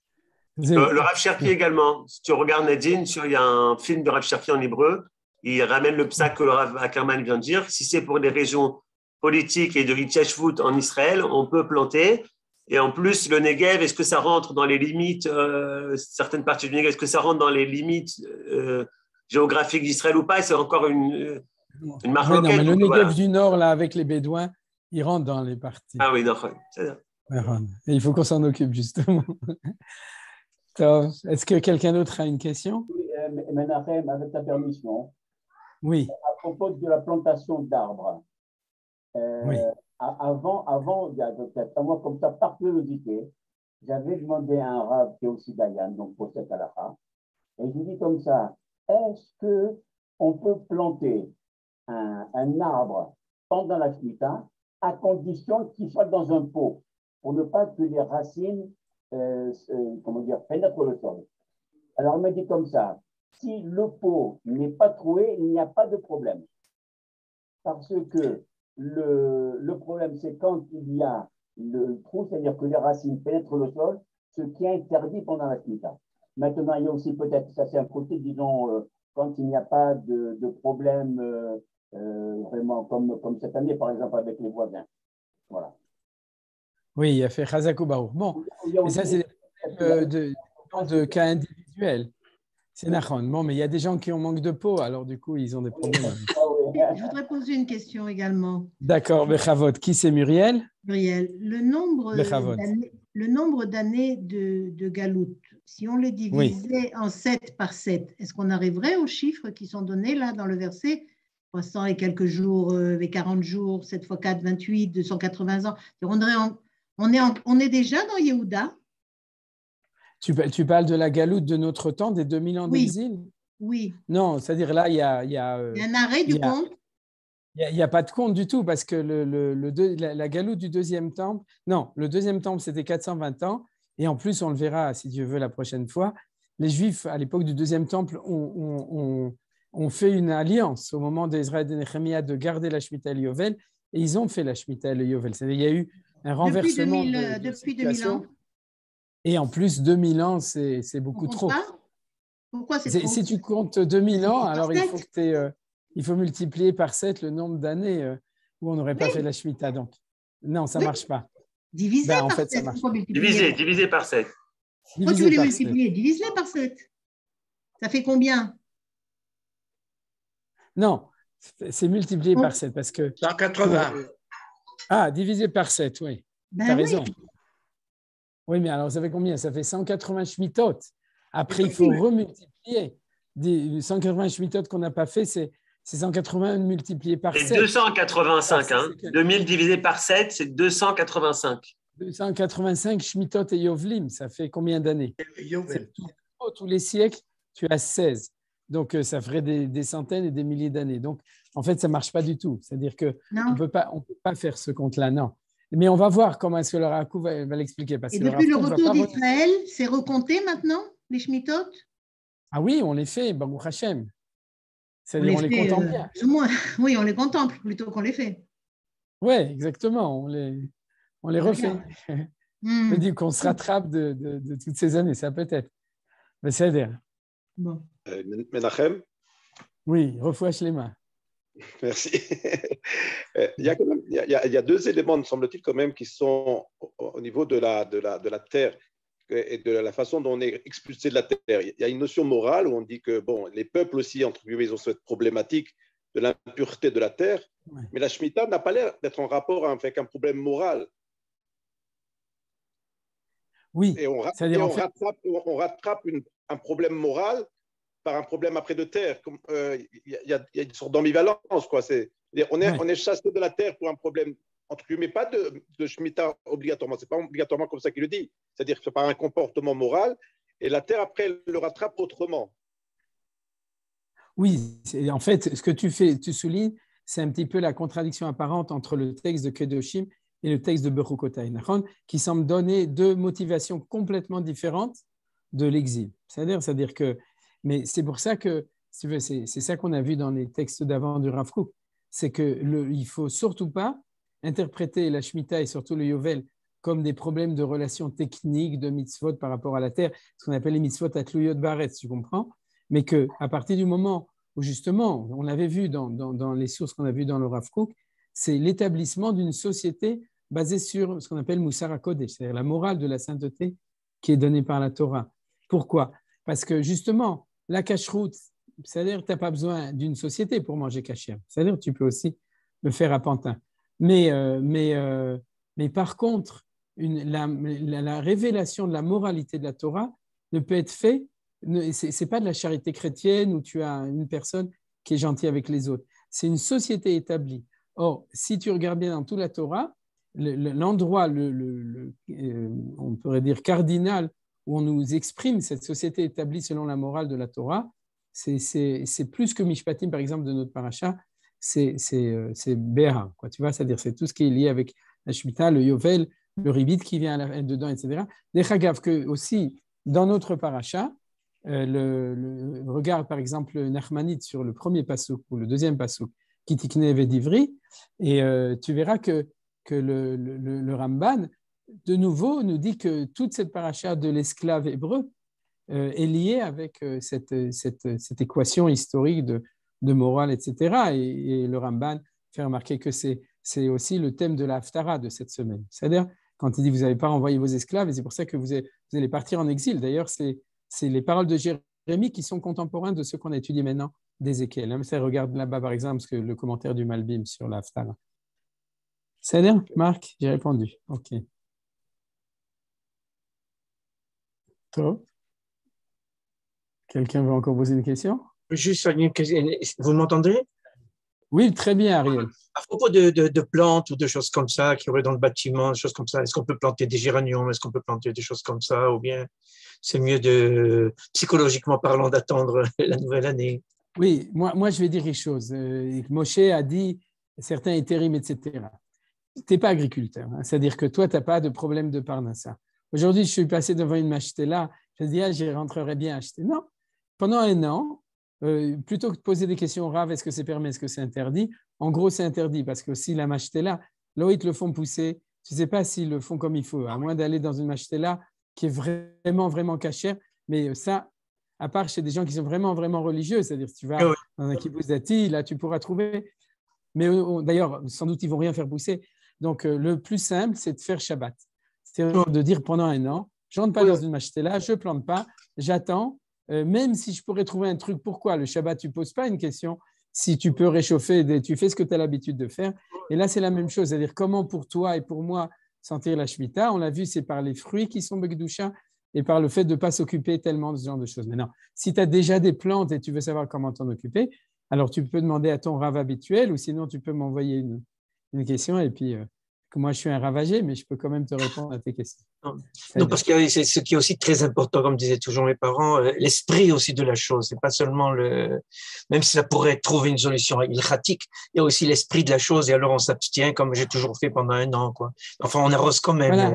Le Rav Cherpi également, si tu regardes Nadine, il y a un film de Rav Cherpi en hébreu, il ramène le psa que le Rav Ackerman vient de dire, si c'est pour des raisons politiques et de Hitchashvut en Israël, on peut planter. Et en plus, le Negev, est-ce que ça rentre dans les limites, certaines parties du Negev, est-ce que ça rentre dans les limites géographiques d'Israël ou pas? C'est encore une marque locale. Non, mais le Negev du Nord, là, avec les Bédouins, il rentre dans les parties. Ah oui, non, c'est ça. Et il faut qu'on s'en occupe, justement. Est-ce que quelqu'un d'autre a une question? Oui, Menachem, avec ta permission. Oui. À propos de la plantation d'arbres. Oui. Avant, il y a peut-être un mois comme ça, par curiosité, j'avais demandé à un rabbin qui est aussi Dayan, donc pour cette halakha, et je lui dis comme ça, est-ce qu'on peut planter un arbre pendant la Shemitah à condition qu'il soit dans un pot, pour ne pas que les racines pénètrent le sol. Alors, on m'a dit comme ça, si le pot n'est pas troué, il n'y a pas de problème. Parce que le problème, c'est quand il y a le trou, c'est-à-dire que les racines pénètrent le sol, ce qui est interdit pendant la Shemitah. Maintenant, il y a aussi peut-être, ça c'est un côté, disons, quand il n'y a pas de problème vraiment comme cette année, par exemple, avec les voisins. Voilà. Oui, il a fait Chazak ou Baruch. Bon, mais ça, c'est de cas individuels. C'est Nachon. Bon, mais il y a des gens qui ont manque de peau, alors du coup, ils ont des problèmes. Je voudrais poser une question également. D'accord, Bechavot. Qui c'est Muriel? Muriel, le nombre d'années de Galout, si on les divisait en 7 par 7, est-ce qu'on arriverait aux chiffres qui sont donnés là dans le verset 300 et quelques jours, les 40 jours, 7 x 4, 28, 280 ans. On est déjà dans Yehuda. Tu parles de la galoute de notre temps, des 2000 ans d'exil? Oui. Non, c'est-à-dire là, il y a un arrêt du compte. Il n'y a pas de compte du tout parce que la galoute du deuxième temple, non, le deuxième temple, c'était 420 ans. Et en plus, on le verra, si Dieu veut, la prochaine fois, les Juifs, à l'époque du deuxième temple, ont fait une alliance au moment d'Ezra et de Néhémie de garder la Shemitah et le Yovel, et ils ont fait la Shemitah et le Yovel. C'est-à-dire il y a eu un renversement depuis 2000 ans. Et en plus, 2000 ans, c'est beaucoup trop. Pourquoi c'est trop? Si tu comptes 2000 ans, alors il faut multiplier par 7 le nombre d'années où on n'aurait pas fait la Shemitah. Donc, non, ça ne marche pas. Divisé par 7. Ça marche. Divisé par 7. Pourquoi tu veux les multiplier? Divise-les par 7. Ça fait combien? Non, c'est multiplié par 7 parce que… 180. Ah, divisé par 7, oui. Tu as raison. Oui, mais alors ça fait combien? Ça fait 180 Shemittot. Après, il faut remultiplier. 180 Shemittot qu'on n'a pas fait, c'est 180 multiplié par 7. C'est 285. 2000 divisé par 7, c'est 285. 285 Shemittot et Yovlim, ça fait combien d'années? Tous les siècles, tu as 16. Donc, ça ferait des centaines et des milliers d'années. Donc, en fait, ça ne marche pas du tout. C'est-à-dire qu'on ne peut pas faire ce compte-là, non. Mais on va voir comment est-ce que le Rakou va l'expliquer. Et depuis le retour d'Israël, c'est recompté maintenant, les Shemittot? Ah oui, on les fait, Baruch Hashem. C'est-à-dire on les contemple bien. Oui, on les contemple plutôt qu'on les fait. Oui, exactement, on les refait. Je dis qu'on se rattrape de toutes ces années, ça peut-être. Mais c'est dire. Bon. Menachem? Oui, refouache les mains. Merci. Il y a deux éléments, me semble-t-il, quand même, qui sont au niveau de la terre et de la façon dont on est expulsé de la terre. Il y a une notion morale où on dit que bon, les peuples aussi, entre guillemets, ils ont cette problématique de l'impureté de la terre, mais la Shemitah n'a pas l'air d'être en rapport avec un problème moral. Oui, et on rattrape un problème moral par un problème après de terre. Il y a une sorte d'ambivalence, quoi. On est chassé de la terre pour un problème, entre guillemets, pas de Shemitah obligatoirement. C'est pas obligatoirement comme ça qu'il le dit. C'est-à-dire que c'est par un comportement moral, et la terre après elle le rattrape autrement. Oui, en fait, ce que tu soulignes, c'est un petit peu la contradiction apparente entre le texte de Kedoshim et le texte de Bechukotai Nachon, qui semble donner deux motivations complètement différentes de l'exil. C'est-à-dire que, mais c'est pour ça que, c'est ça qu'on a vu dans les textes d'avant du Rav Kook, c'est qu'il ne faut surtout pas interpréter la Shemitah et surtout le Yovel comme des problèmes de relations techniques, de mitzvot par rapport à la terre, ce qu'on appelle les mitzvot atluyot baretz, tu comprends? Mais qu'à partir du moment où justement, on avait vu dans les sources qu'on a vues dans le Rav Kook, c'est l'établissement d'une société basée sur ce qu'on appelle Moussar HaKodesh, c'est-à-dire la morale de la sainteté qui est donnée par la Torah. Pourquoi? Parce que justement, la cacheroute, c'est-à-dire que tu n'as pas besoin d'une société pour manger kasher, c'est-à-dire que tu peux aussi le faire à Pantin. Mais par contre, la révélation de la moralité de la Torah ne peut être faite, ce n'est pas de la charité chrétienne où tu as une personne qui est gentille avec les autres. C'est une société établie. Or, si tu regardes bien dans toute la Torah, l'endroit, on pourrait dire cardinal, où on nous exprime cette société établie selon la morale de la Torah, c'est plus que Mishpatim, par exemple, de notre paracha, c'est Béha, quoi, tu vois, c'est-à-dire c'est tout ce qui est lié avec la Shemitah, le Yovel, le Ribit qui vient dedans, etc. D'Echagav, que aussi, dans notre paracha, regarde par exemple Nachmanide sur le premier passouk ou le deuxième passouk, Kitikne Vedivri. Et tu verras que le Ramban, de nouveau, nous dit que toute cette paracha de l'esclave hébreu est liée avec cette équation historique de morale, etc. Et le Ramban fait remarquer que c'est aussi le thème de la Haftara de cette semaine. C'est-à-dire, quand il dit « vous n'avez pas renvoyé vos esclaves », et c'est pour ça que vous allez partir en exil. D'ailleurs, c'est les paroles de Jérémie qui sont contemporains de ce qu'on a étudié maintenant d'Ézéchiel. Ça, regarde là-bas, par exemple, parce que le commentaire du Malbim sur la Haftara. C'est-à-dire, Marc, j'ai répondu. OK. Toi, quelqu'un veut encore poser une question? Juste une question. Vous m'entendez? Oui, très bien, Ariel. À propos de plantes ou de choses comme ça qu'il y aurait dans le bâtiment, des choses comme ça, est-ce qu'on peut planter des géraniums? Est-ce qu'on peut planter des choses comme ça? Ou bien c'est mieux, psychologiquement parlant, d'attendre la nouvelle année? Oui, moi je vais dire quelque chose. Moshe a dit certains étérim, etc. Tu n'es pas agriculteur, hein, c'est-à-dire que toi, tu n'as pas de problème de parnassa. Aujourd'hui, je suis passé devant une machetela, je me dis, ah, j'y rentrerai bien acheter. Non, pendant un an, plutôt que de poser des questions raves, est-ce que c'est permis, est-ce que c'est interdit? En gros, c'est interdit parce que si la machetela, là où ils te le font pousser, tu ne sais pas s'ils le font comme il faut, à moins d'aller dans une machetela qui est vraiment, vraiment cachère. Mais ça, à part chez des gens qui sont vraiment, vraiment religieux, c'est-à-dire si tu vas dans un kibbutz dati, là, tu pourras trouver. Mais d'ailleurs, sans doute, ils ne vont rien faire pousser. Donc, le plus simple, c'est de faire Shabbat. C'est de dire pendant un an, je ne rentre pas dans une machetela, je ne plante pas, j'attends. Même si je pourrais trouver un truc, pourquoi? Le Shabbat, tu ne poses pas une question. Si tu peux réchauffer, tu fais ce que tu as l'habitude de faire. Et là, c'est la même chose. C'est-à-dire, comment pour toi et pour moi sentir la Shemitah? On l'a vu, c'est par les fruits qui sont Begdusha et par le fait de ne pas s'occuper tellement de ce genre de choses. Maintenant, si tu as déjà des plantes et tu veux savoir comment t'en occuper, alors tu peux demander à ton rav habituel ou sinon tu peux m'envoyer une question et puis moi je suis un ravagé, mais je peux quand même te répondre à tes questions. Non, parce que c'est ce qui est aussi très important, comme disaient toujours mes parents, l'esprit aussi de la chose. C'est pas seulement même si ça pourrait trouver une solution ilchatique, il y a aussi l'esprit de la chose et alors on s'abstient comme j'ai toujours fait pendant un an, quoi. Enfin, on arrose quand même.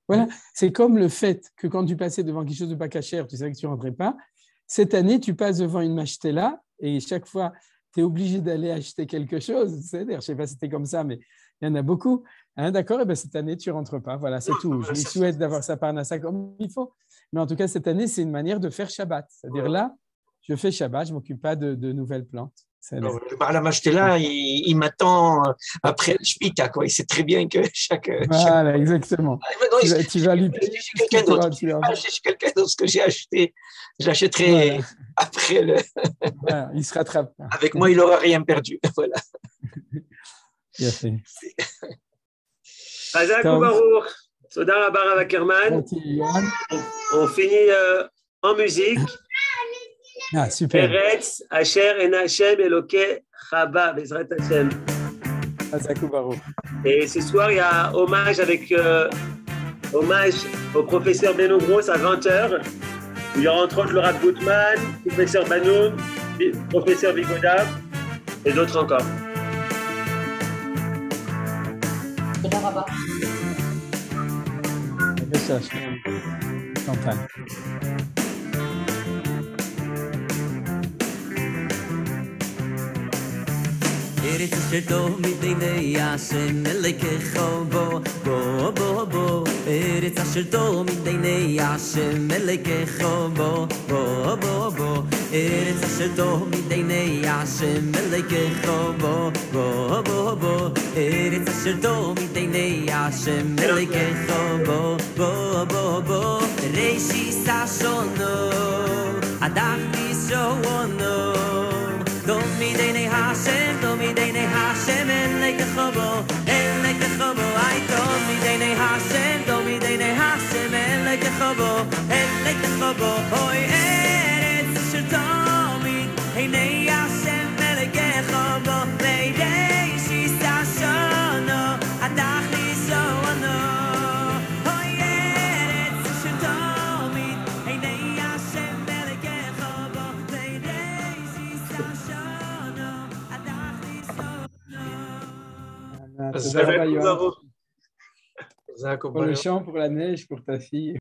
Voilà. C'est comme le fait que quand tu passais devant quelque chose de pas cachère, tu savais que tu ne rentrais pas. Cette année, tu passes devant une machetela et chaque fois, tu es obligé d'aller acheter quelque chose. C'est-à-dire, je ne sais pas si c'était comme ça, mais il y en a beaucoup. Hein, d'accord, et bien cette année, tu ne rentres pas. Voilà, c'est tout. Je lui souhaite d'avoir sa parnassa comme il faut. Mais en tout cas, cette année, c'est une manière de faire Shabbat. C'est-à-dire là, je fais Shabbat, je ne m'occupe pas de nouvelles plantes. Je parle à Machetela, il m'attend après le Shmita, quoi. Il sait très bien que chaque. Voilà, exactement. Tu vas lui payer. Chez quelqu'un d'autre. Chez quelqu'un d'autre, ce que j'ai acheté, je l'achèterai après le. Voilà, il se rattrape. Avec moi, il n'aura rien perdu. Voilà. Bien fait. Chazak ou Baruch, Toda Rabba Rav Ackerman. On finit en musique. Ah, super. Eretz, Asher, En Hashem, Eloke, Chaba, Bezrat Hashem. Chazak ou Baruch. Et ce soir, il y a hommage au professeur Beno Gross à 20h. Il y aura entre autres le Rav Gutman, professeur Banoun, professeur Vigoda et d'autres encore. Toda Rabba. Eretz asher tov mideinei Hashem Elokecho bo bo bo bo Eretz asher tov mideinei Hashem Elokecho bo bo bo bo Eretz asher tov mideinei Hashem Elokecho bo bo bo bo Eretz asher tov mideinei Hashem Elokecho bo bo bo bo Reishi sashono Adach nishono Domidene Hashem, Domidene Hashem, Elokecho, Elokecho, I Domidene Hashem, Domidene Hashem, Elokecho, Elokecho, Oy Eretz asher tomid, Einei Hashem, Elokecho, Leidei Shisashono, Adach Nisono, Oy Eretz asher tomid, Einei Hashem, Elokecho, Leidei Pour le chant, pour la neige, pour ta fille.